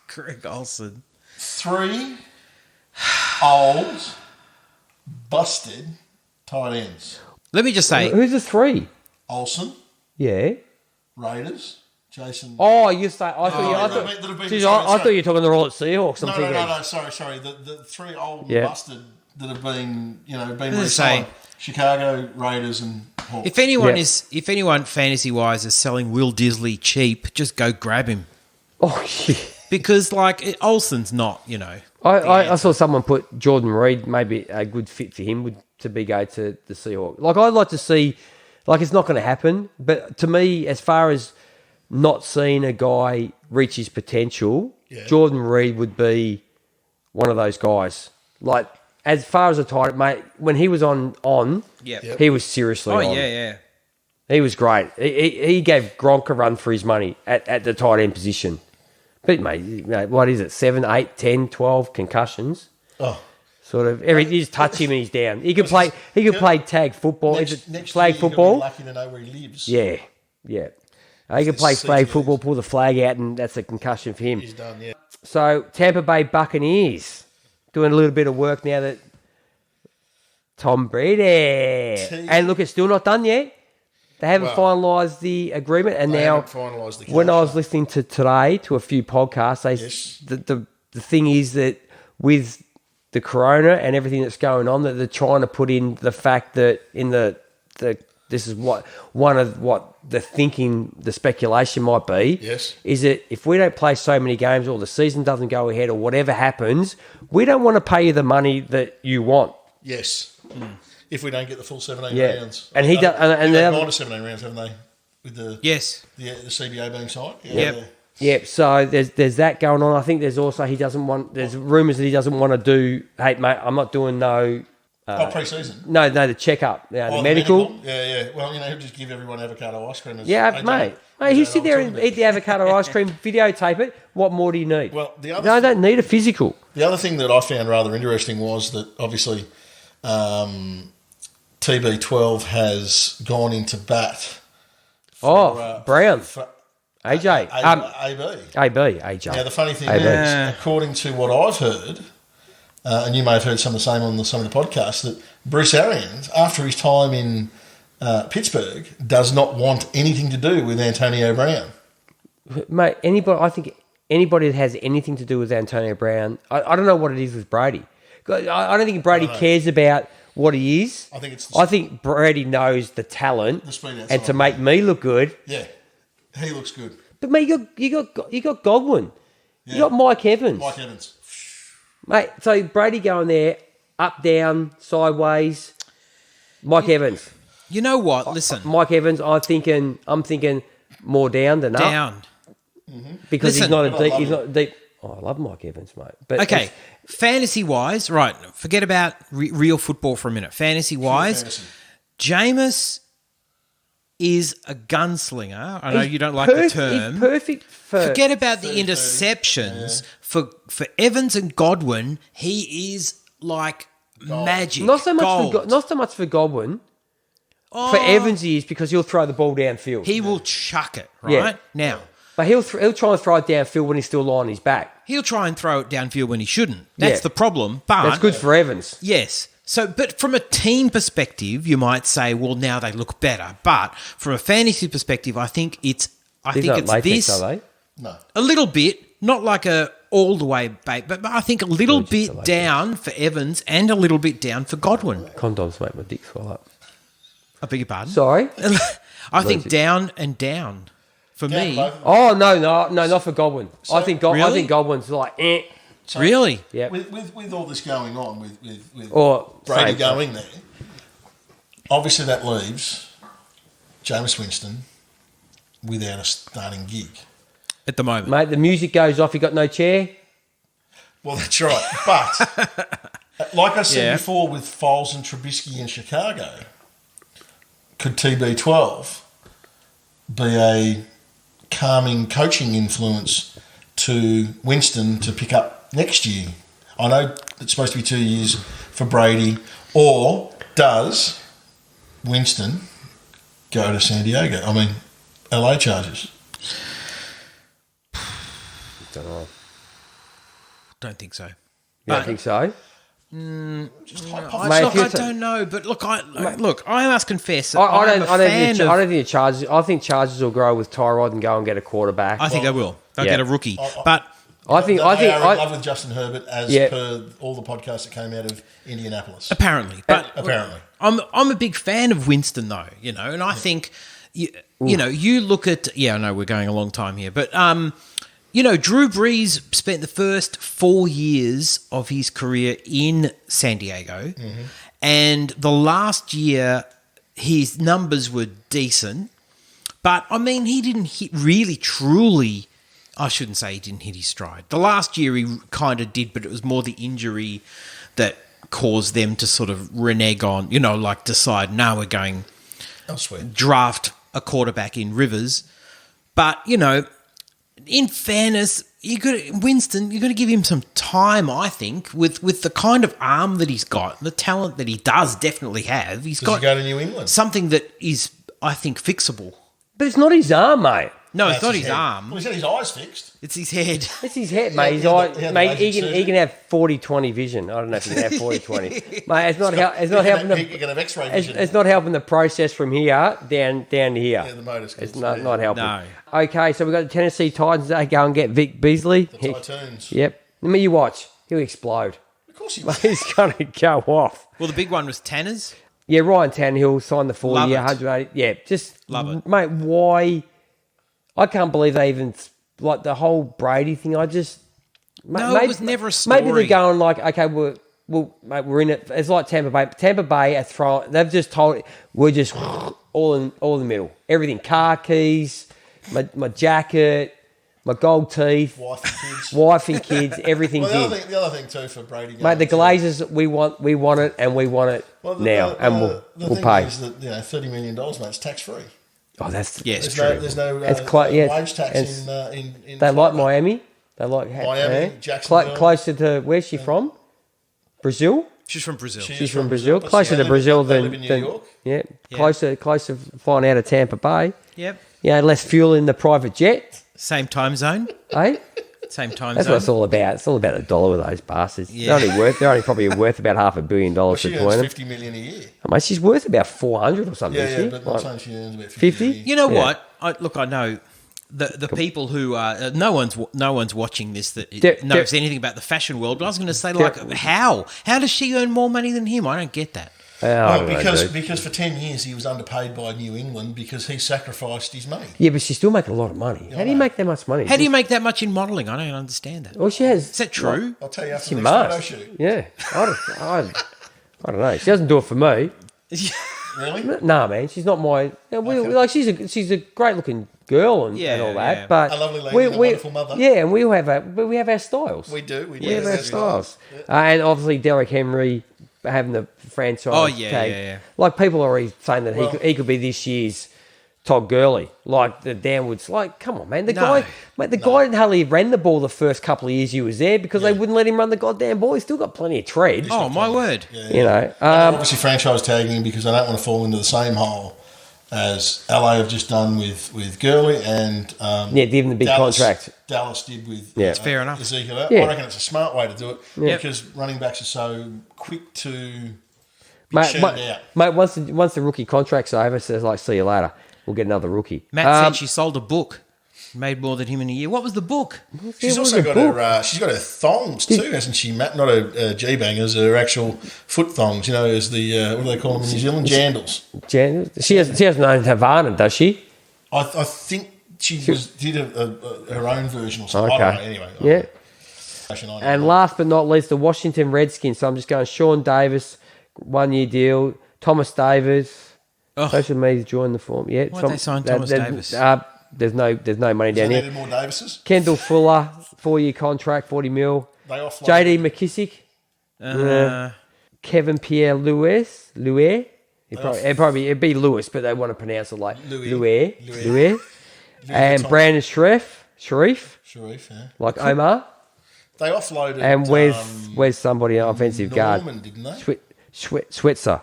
Greg Olsen. 3 old, busted tight ends. Let me just say, Who's the 3? Olsen, Yeah. Raiders, Jason. Oh, you say? I thought Oh, you. I that'll be- thought. sorry, Geez, sorry. I thought you were talking the all at Seahawks. I'm no, thinking. no. Sorry. The 3 old Yeah. busted that have been, been As I say- re-signed. Chicago, Raiders, and Hawks. if anyone Yeah. if anyone fantasy-wise is selling Will Disley cheap, just go grab him. Oh, yeah. Because, Olsen's not, I saw someone put Jordan Reed, maybe a good fit for him would to be go to the Seahawks. Like, I'd like to see, it's not going to happen, but to me, as far as not seeing a guy reach his potential, Yeah. Jordan Reed would be one of those guys. Like, as far as a tight end, mate, when he was on, Yep. he was seriously on. yeah. He was great. He gave Gronk a run for his money at the tight end position. But, mate, what is it? 7, 8, 10, 12 concussions. Oh, Sort of. You just touch him and he's down. He could play. He could play tag football. Is it next flag year you're football? gonna be lucky to know where he lives. Yeah. He could play This flag season football, is- pull the flag out, and that's a concussion for him. He's done, yeah. So Tampa Bay Buccaneers doing a little bit of work now that Tom Brady. And look, it's still not done yet. They haven't Well, finalised the agreement, and They now haven't finalised the when I was contract. listening to today to a few podcasts, Yes. the thing is that with the corona and everything that's going on, that they're trying to put in the fact that in the this is what one of what the thinking, the speculation might be. Yes. Is that if we don't play so many games or the season doesn't go ahead or whatever happens, we don't want to pay you the money that you want. Yes. If we don't get the full 17 Yeah. rounds. And he does- and they've the gone other- to 17 rounds, haven't they? With the Yes. the CBA being signed? Yep. Yep. So there's that going on. I think there's also he doesn't want. There's rumours that he doesn't want to do. Hey mate, I'm not doing no. Pre-season. No, the checkup, the Oh, medical. Yeah. Well, he'll just give everyone avocado ice cream. As Yeah, AJ mate. Mate, AJ you sit there and Alexander. eat the avocado ice cream, videotape it. What more do you need? Well, the other no, I don't need a physical. The other thing that I found rather interesting was that obviously TB12 has gone into bat. Brown, For AJ, AB. AJ. Now, the funny thing AB. is, according to what I've heard, and you may have heard some of the same on some of the podcasts, that Bruce Arians, after his time in Pittsburgh, does not want anything to do with Antonio Brown. Mate, I think anybody that has anything to do with Antonio Brown, I don't know what it is with Brady. I don't think Brady cares about what he is. I think think Brady knows the talent, The speed outside. and to make me look good. Yeah, he looks good. But mate, you got Godwin, you got Mike Evans, Mike Evans. mate. So Brady going there, up, down, sideways. Mike Evans, You know what? Listen. Mike Evans. I'm thinking more down than up Down. because Listen, he's not a deep. He's not deep. Oh, I love Mike Evans, mate. But Okay, it's- fantasy-wise, right, forget about real football for a minute. Fantasy-wise, Fantasy. Jameis is a gunslinger. I know he's you don't like the he's term. perfect for... Forget about the 30, interceptions. For Evans and Godwin, he is like magic. Not so much gold. not so much for Godwin. Oh, For Evans, he is because he'll throw the ball downfield. he will chuck it, right? Yeah. Now, But he'll try and throw it downfield when he's still lying on his back. he'll try and throw it downfield when he shouldn't. That's Yeah. the problem. But That's good for Evans. Yes. So, but from a team perspective, you might say, well, now they look better. But from a fantasy perspective, I think it's These aren't latex, this are they? No. a little bit, not like a all the way bait, but I think a little Allergic to bit latex. down for Evans and a little bit down for Godwin. Condoms make my dick swell up. I beg your pardon. Sorry? I think Allergic. down and down for Down me. both of them. Oh, no, not for Godwin. I think I Really? think Godwin's like, eh. So, Really? Yeah. With all this going on, with Or Brady same. going there, obviously that leaves Jameis Winston without a starting gig. At the moment. Mate, the music goes off, you got no chair. Well, that's right. But like I said Yeah. before, with Foles and Trubisky in Chicago, could TB12 be a calming coaching influence to Winston to pick up next year? I know it's supposed to be 2 years for Brady, or does Winston go to San Diego? I mean, LA Chargers. Don't know. Don't think so. You don't think so? Just Mate, Look, if you I don't know, but look, I must confess, that I I'm don't a fan think of. the Chargers. I think Chargers will grow with Tyrod and go and get a quarterback. I think they will. They'll Yeah. get a rookie, but I think They are in I love with Justin Herbert, as Yeah. per all the podcasts that came out of Indianapolis. apparently, Apparently. I'm a big fan of Winston though, you know, and I think you know, you look at I know we're going a long time here, but you know, Drew Brees spent the first 4 years of his career in San Diego, and the last year his numbers were decent, but I mean, he didn't hit really truly. I shouldn't say he didn't hit his stride. The last year he kind of did, but it was more the injury that caused them to sort of renege on, you know, like decide, now we're going Elsewhere. draft a quarterback in Rivers. But, you know, in fairness, Winston, you're going to give him some time, I think, with the kind of arm that he's got, the talent that he does definitely have. He's Does got he go to New England? something that is, I think, fixable. but it's not his arm, mate. No, That's it's not his head. arm. Well, he's had his eyes fixed. It's his head. It's his head, mate. His he had eye, the- he had the mate. He laser can surgery. have 40/20 vision. I don't know if he can have 40/20. Mate, it's not helping He the can have X-ray it's, vision. it's not helping the process from here down to here. Yeah, the motor skills, It's not yeah. not helping. No. Okay, so we've got the Tennessee Titans. They go and get Vic Beasley. The Titans. Yep. Let me you watch. He'll explode. Of course he will. He's going to go off. Well, the big one was Tanner's. Yeah, Ryan Tannehill signed the 4 Love year, it. 180. Yeah, just Love it. mate. Why? I can't believe they even like the whole Brady thing. I just No, it was never a Maybe story. they're going like, okay, mate, we're in it. It's like Tampa Bay. Tampa Bay are throwing. They've just told we're just all in the middle. Everything, car keys, my jacket, my gold teeth, Wife and kids. wife and kids, everything's Well, in. the other thing too for Brady. Mate, the going to- Glazers, we want it, and we want it Well, now, and we'll thing pay. is that, $30 million, mate, it's tax free. Oh, that's Yeah, it's There's true. no It's yeah, wage tax it's- in They like Florida. Miami. They like Miami, Jacksonville. closer to where's she from? Brazil. She's from Brazil. She's from Brazil. but Closer they to Brazil they than live in New than York. yeah. Yeah. Closer flying out of Tampa Bay. Yep. Yeah, less fuel in the private jet. Same time zone. Eh? Same time That's zone. what it's all about. It's all about the dollar with those bastards. Yeah. They're only probably worth about $500 million She between earns them. $50 million a year. Mate, she's worth about 400 or something. Yeah, isn't yeah, she? but I'm Like, saying she earns about 50? 50 a year. You know Yeah. what? I know the people who no one's watching this that They're- knows they're- anything about the fashion world. But I was going to say, like, how does she earn more money than him? I don't get that. I Well, don't know, because dude. because for 10 years he was underpaid by New England because he sacrificed his money. Yeah, but she's still making a lot of money. How do you make that much money? How do you make that much in modelling? I don't understand that. Well, she has. Is that true? I'll tell you after She the next photo must. shoot. Yeah. I don't know. She doesn't do it for me. Really? Nah, man, she's not my. Like she's a great looking girl and all that. Yeah. But A lovely lady and a wonderful mother. Yeah, and we all have our styles. We do. We have our Yes, styles. And obviously Derek Henry having the franchise Oh, yeah, tag. yeah. Like people are already saying that Well- he could be this year's Todd Gurley. Like the downwards. Like, come on, man. The guy hardly ran the ball the first couple of years he was there because they wouldn't let him run the goddamn ball. He's still got plenty of tread. Oh, my word. You know. Obviously, franchise tagging him because I don't want to fall into the same hole as LA have just done with Gurley and give him the big contract. Dallas did with Yeah. It's fair enough. Ezekiel. Yeah. I reckon it's a smart way to do it Yeah. because running backs are so quick to be Mate, churned out. once the rookie contract's over, it says like, see you later. We'll get another rookie. Matt said she sold a book, made more than him in a year. What was the book? She's also got her thongs too, hasn't she, Matt? Not her G-bangers, her actual foot thongs. You know, as the what do they call them in New Zealand? Jandals. She has known Havana, does she? I think she did her own version or something. Okay. I don't know. Anyway, Yeah. I And last but not least, the Washington Redskins. So I'm just going Sean Davis, 1 year deal. Thomas Davis. Oh. Social media's joined the form. Yeah. Why'd they sign Thomas Davis? There's no money They down needed here. more Davises. Kendall Fuller, 4-year contract, 40 mil. They offloaded. JD McKissick. Uh, Kevin Pierre Louis. It'd be Lewis, but they want to pronounce it like Louis. Louis. And Vuitton. Brandon Sharif, Sharif, yeah. like Omar. They offloaded. And where's somebody an offensive guard? Norman, didn't they? Switzer.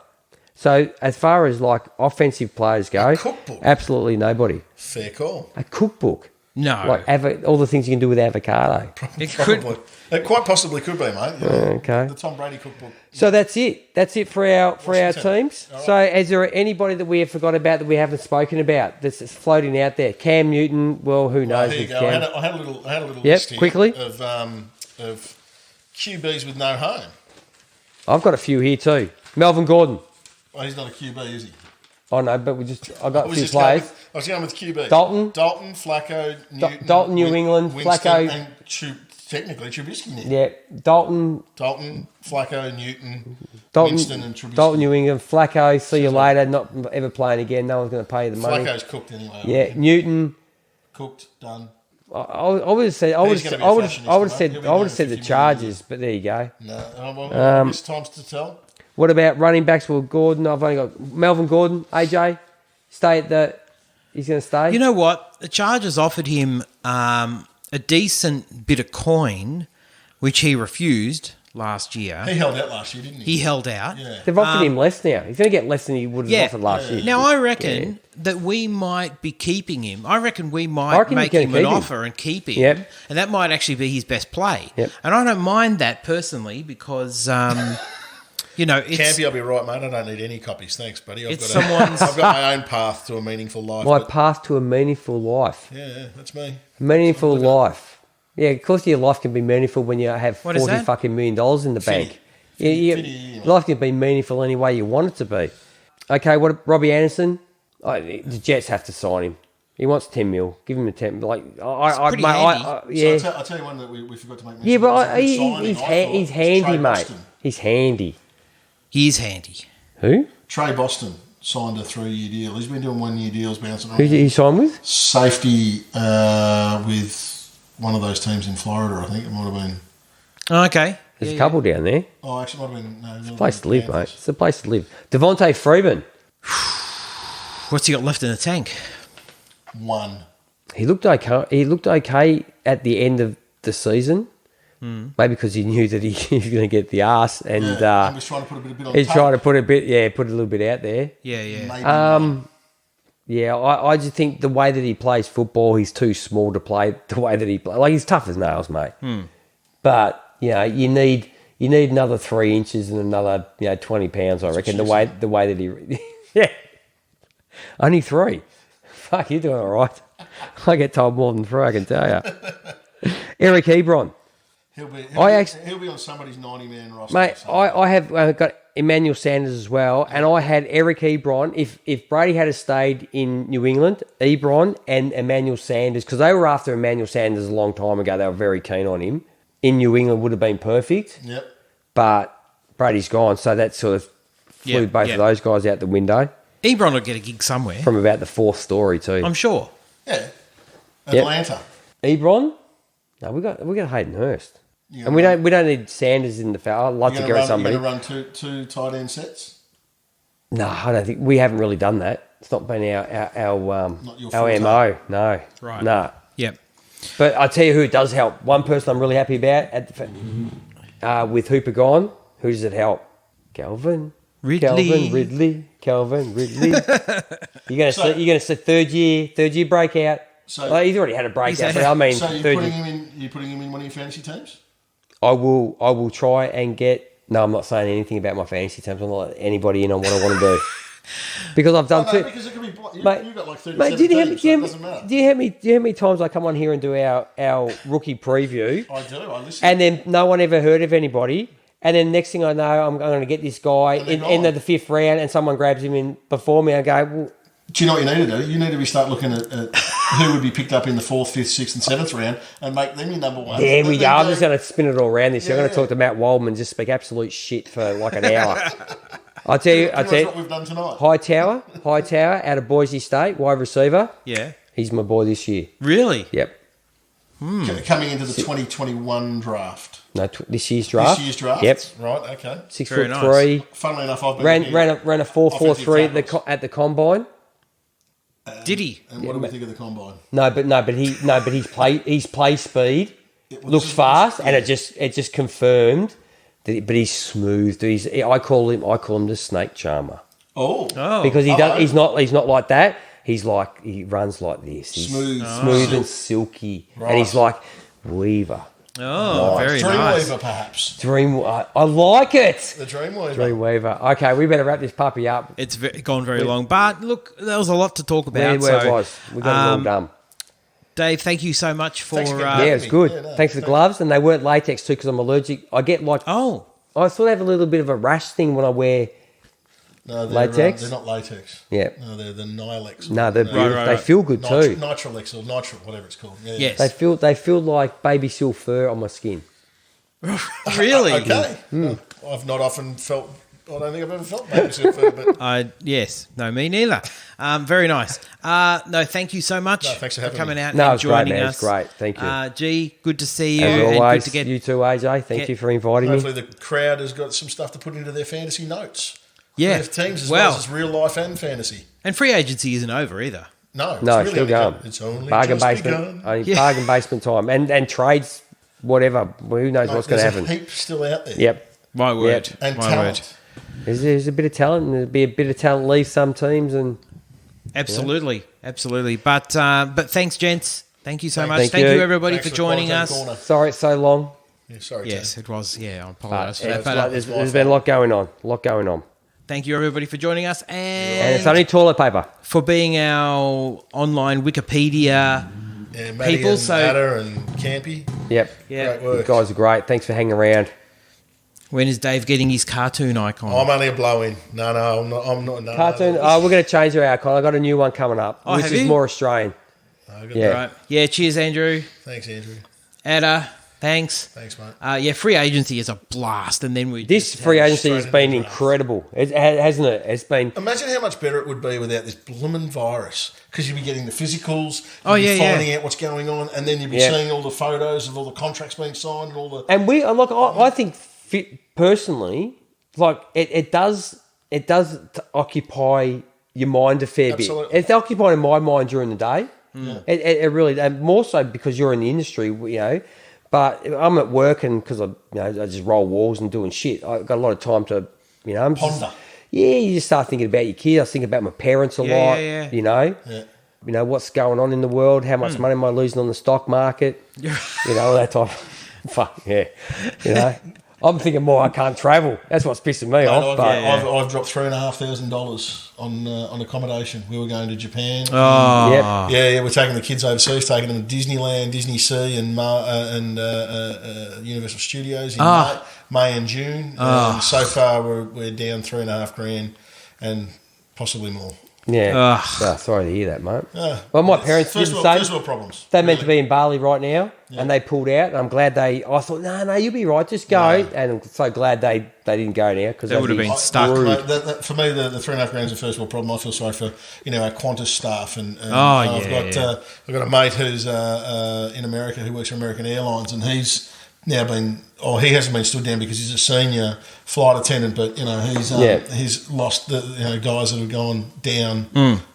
So as far as like offensive players go, cookbook. absolutely nobody. Fair call. A cookbook. no. Like all the things you can do with avocado. It could- Probably. It quite possibly could be, mate. You know, Okay. The Tom Brady cookbook. So that's it. That's it for our Washington. teams. All right. So is there anybody that we have forgot about that we haven't spoken about that's floating out there? Cam Newton. Well, who knows? Here you with go. Cam. I had a little Yep, list here quickly. of QBs with no home. I've got a few here too. Melvin Gordon. Well, he's not a QB, is he? Oh no, but I got a few I players. was going with QB. Dalton. Flacco, Newton. Dalton, New England, Winston, Flacco. And technically Trubisky now. Yeah, Dalton, Flacco, Newton, Winston and Trubisky. Dalton, New England, Flacco. See you later. Not ever playing again. No one's going to pay you the money. Flacco's cooked anyway. Yeah, Newton. Cooked, done. I would have said. He's gonna be a fashionista, mate. He'll be I would have said the 50 million a Chargers, but there you go. No, it's times to tell. What about running backs? Well, Gordon. I've only got Melvin Gordon. AJ, stay at the. He's going to stay. You know what? The Chargers offered him a decent bit of coin, which he refused last year. He held out last year, didn't he? He held out. Yeah. They've offered him less now. He's going to get less than he would have offered last year. Now, I reckon that we might be keeping him. I reckon we I might reckon make you're him gonna an keep him. offer and keep him. Yep. And that might actually be his best play. Yep. And I don't mind that personally because, you know, it's... Campy, I'll be right, mate. I don't need any copies. Thanks, buddy. I've It's got someone's- I've got my own path to a meaningful life. My but- path to a meaningful life. yeah, that's me. Meaningful life. Yeah, of course your life can be meaningful when you have What is $40 that? fucking million dollars in the bank. Finny, Life can be meaningful any way you want it to be. Okay, what Robbie Anderson? The Jets have to sign him. He wants 10 mil. Give him a 10. Like pretty handy. yeah, So I'll tell you one that we forgot to make mention yeah, of. but It was a good signing, he's I thought. he's It's handy, Trey mate. Boston. He's handy. He is handy. Who? Trey Boston signed a 3-year deal. He's been doing 1-year deals, bouncing Who's he signed with? Safety with one of those teams in Florida, I think it might have been. Oh, okay. There's a couple down there. Oh, actually, it might have been. No, it's a Place to live, mate. It's a place to live. Devontae Freeman. What's he got left in the tank? One. He looked okay. He looked okay at the end of the season. Maybe because he knew that he was going to get the arse, and Yeah, he was trying to put a bit on he's tape. trying to put a little bit out there. Yeah, yeah. Maybe one. Yeah, I just think the way that he plays football, he's too small to play the way that he plays. Like, he's tough as nails, mate. But you need another 3 inches and another 20 pounds. I reckon the way that he yeah, only 3. Fuck, you're doing all right. I get told more than 3, I can tell you. Eric Ebron. He'll be on somebody's 90-man roster. Mate, I have got Emmanuel Sanders as well, and I had Eric Ebron. If Brady had stayed in New England, Ebron and Emmanuel Sanders, because they were after Emmanuel Sanders a long time ago. They were very keen on him. In New England would have been perfect, Yep. but Brady's gone, so that sort of Flew both yeah. of those guys out the window Ebron will get a gig somewhere. from about the 4th story too. I'm sure. Yeah. Atlanta. Ebron? No, we got Hayden Hurst. You And we don't need Sanders in the foul. I'd like to go with somebody. You're going to run two tight end sets? No, I don't think we haven't really done that. It's not been our Not your our forte. MO. No. Right. No. Yep. But I tell you who it does help. One person I'm really happy about with Hooper gone. Who does it help? Calvin Ridley. You're gonna see third year breakout. So- he's already had a breakout, but I mean So you're third putting year. him in? You're putting him in one of your fantasy teams? I will try and get. No, I'm not saying anything about my fantasy teams. I'm not letting anybody in on what I want to do because I've done No, two. because it could be. Mate, You've got like 37 Mate, do you teams, so it doesn't matter. hear how many times I come on here and do our rookie preview, I do. I listen. and then no one ever heard of anybody, and then next thing I know, I'm going to get this guy And they're in gone. the 5th round, and someone grabs him in before me. I go, well, Do you know what you need to do? You need to start looking at who would be picked up in the 4th, 5th, 6th, and 7th round and make them your number one. there we But go. then I'm just going to spin it all around this year. I'm going to Yeah. talk to Matt Waldman, just speak absolute shit for like an hour. I tell you, Pretty much what we've done tonight. Hightower out of Boise State, wide receiver. Yeah. He's my boy this year. Really? Yep. Coming into the 2021 draft. No, this year's draft. This year's draft? Yep. Right, okay. 6 Very foot nice. 3. Funnily enough, I've been Ran looking a 4.43 at the combine. Did he? And what do we think of the combine? But he's play speed It looks was- fast, and yeah. it just confirmed that. But he's smooth. I call him the snake charmer Oh. because hello. he's not like that. He runs like this. He's Smooth. smooth and silky, Right. and he's like Weaver. Oh, very nice. Dreamweaver, perhaps. I like it. The Dreamweaver. Dreamweaver. Okay, we better wrap this puppy up. It's gone very long. But look, there was a lot to talk about. Where it so, was. We got it all done. Dave, thank you so much for... Thanks for getting Yeah, me. it's good. Yeah, no, Thanks for the gloves, and they weren't latex too because I'm allergic. I get like oh, I sort of have a little bit of a rash thing when I wear. No, they're, Latex? they're not latex. Yeah. No, they're the Nylex. No, they're beautiful. right, They right. feel good too. Nitrolex or Nitro, whatever it's called. Yeah. yes. They feel like baby seal fur on my skin. Really? Okay. Well, I've not often felt... I don't think I've ever felt baby silk fur, but... Yes. No, me neither. Very nice. No, thank you so much No, thanks for having coming me. out No, and it's great, joining man. us. It's great. Thank you. G, good to see you. As and always, good to get... you too, AJ. Thank you for inviting me. Hopefully the crowd has got some stuff to put into their fantasy notes. Yeah. For their teams as Well. well as real life and fantasy. And free agency isn't over either. No, No, it's still really going. only It's only Bargain just basement. begun. Yeah. Bargain basement time. And trades, whatever. Who knows Mate, what's going to there's happen? a heap still out there. Yep. My word. And My talent. word. There's a bit of talent, and there'll be a bit of talent leave some teams, and Absolutely. Absolutely. But thanks, gents. Thank you so much. Thank Thank you. you, everybody, Thanks for joining Quarantine us. Corner. sorry it's so long. Yeah, sorry, Yes, Tim. it was. Yeah, I But apologise for it's that. But like there's been a lot going on. thank you, everybody, for joining us. And it's only toilet paper. For being our online Wikipedia. Yeah, Matty People, and so- Adder and Campy. Yep. Yeah. Great You work. guys are great. Thanks for hanging around. When is Dave getting his cartoon icon? I'm only a blow-in. No, I'm not. No, Cartoon. No, Oh, we're going to change our icon. I got a new one coming up, Oh, which have is you? more Australian. no, good. Yeah. Right. Yeah, cheers, Andrew. Thanks, Andrew. Ada, thanks. Thanks, mate. Yeah, free agency is a blast. And then we This just free had- agency has straight been into the draft. incredible, hasn't it? It's been. Imagine how much better it would be without this blooming virus. Because you'd be getting the physicals, you'd Oh, be yeah, yeah. finding out what's going on, and then you'd be Yeah. seeing all the photos of all the contracts being signed and all the... And I think personally, like it does occupy your mind a fair Absolutely. bit. It's occupying my mind during the day. It really, and more so because you're in the industry, you know. But I'm at work, and because I just roll walls and doing shit, I've got a lot of time to, I'm just- Ponder. yeah, you just start thinking about your kids. I think about my parents a Yeah, lot. yeah, yeah. You know. Yeah. What's going on in the world? How much money am I losing on the stock market? All that type. Fuck yeah. I'm thinking more. I can't travel. That's what's pissing me off. But I've dropped $3,500 on accommodation. We were going to Japan. Oh, Yep. Yeah, we're taking the kids overseas, taking them to Disneyland, Disney Sea, and Universal Studios in May and June. And so far, we're down $3,500 and possibly more. Yeah. Ugh. Oh, sorry to hear that, mate. Yeah. Well, my parents did First the world, same. first world problems. They're meant to really. be in Bali right now, and they pulled out. And I'm glad I thought, no, you'll be right. Just go. Yeah. And I'm so glad they didn't go now because They would have been stuck. Mate, for me, the 3.5 grand's a first world problem. I feel sorry for our Qantas staff, and I've got a mate who's in America who works for American Airlines, and he's now he hasn't been stood down because he's a senior flight attendant, but he's lost the guys that have gone down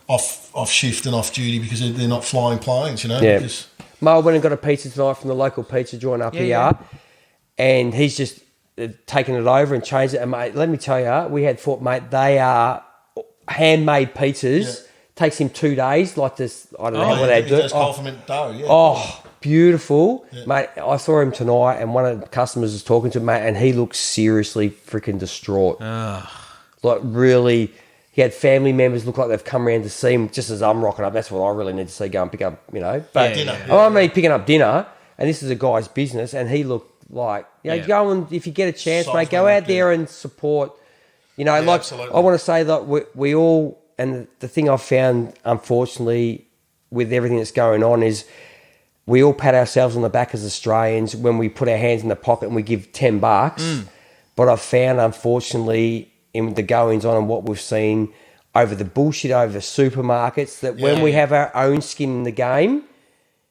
off shift and off duty because they're not flying planes. Yeah. Because, Mo went and got a pizza tonight from the local pizza joint up here, and he's just taken it over and changed it. And mate, let me tell you, we had thought, mate, they are handmade pizzas. Yeah. Takes him 2 days, like this. I don't know what they he do. does compliment dough. Yeah. Oh, beautiful. Mate, I saw him tonight and one of the customers was talking to him, mate, and he looked seriously freaking distraught. Like, really, he had family members look like they've come around to see him just as I'm rocking up. That's what I really need to see, go and pick up, But dinner. I mean, picking up dinner, and this is a guy's business, and he looked like, go and, if you get a chance, mate, go out there and support, like, absolutely. I want to say that we all, and the thing I've found, unfortunately, with everything that's going on is we all pat ourselves on the back as Australians when we put our hands in the pocket and we give $10. But I've found, unfortunately, in the goings on and what we've seen over the bullshit over the supermarkets, that when we have our own skin in the game,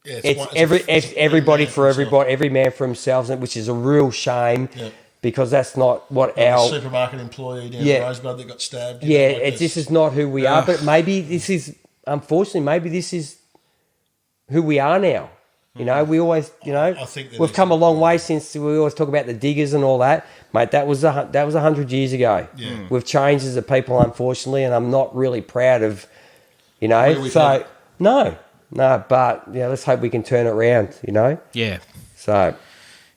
it's everybody for everybody, every man for himself, which is a real shame. Yeah. Because that's not what our supermarket employee down the Rosebud that got stabbed. This is not who we are. But maybe this is, unfortunately, maybe this is who we are now. We always, I think we've come a long way since we always talk about the diggers and all that, mate. That was 100 years ago. Yeah. We've changed as a people, unfortunately, and I'm not really proud of, But let's hope we can turn it around. Yeah. So.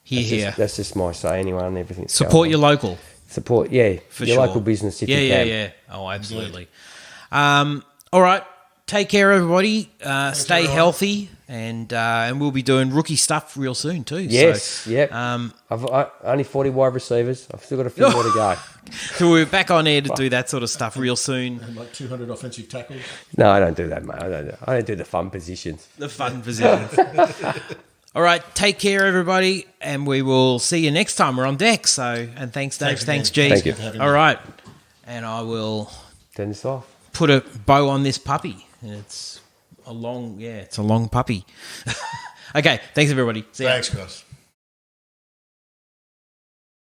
Here. That's just my say anyway on everything. Support your local. Support, For your sure. local business if you can. Yeah. Oh, absolutely. All right. Take care, everybody. Stay healthy, and we'll be doing rookie stuff real soon too. Yes, I've only 40 wide receivers. I've still got a few more to go. So we're back on air to do that sort of stuff real soon. And like 200 offensive tackles. No, I don't do that, mate. I don't do the fun positions. The fun positions. All right, take care, everybody, and we will see you next time. We're on deck. So, and thanks, Dave. Thanks, G. Thank you. All right, and I will Turn this off. put a bow on this puppy. It's a long puppy. Okay, thanks, everybody. See ya. Thanks, guys.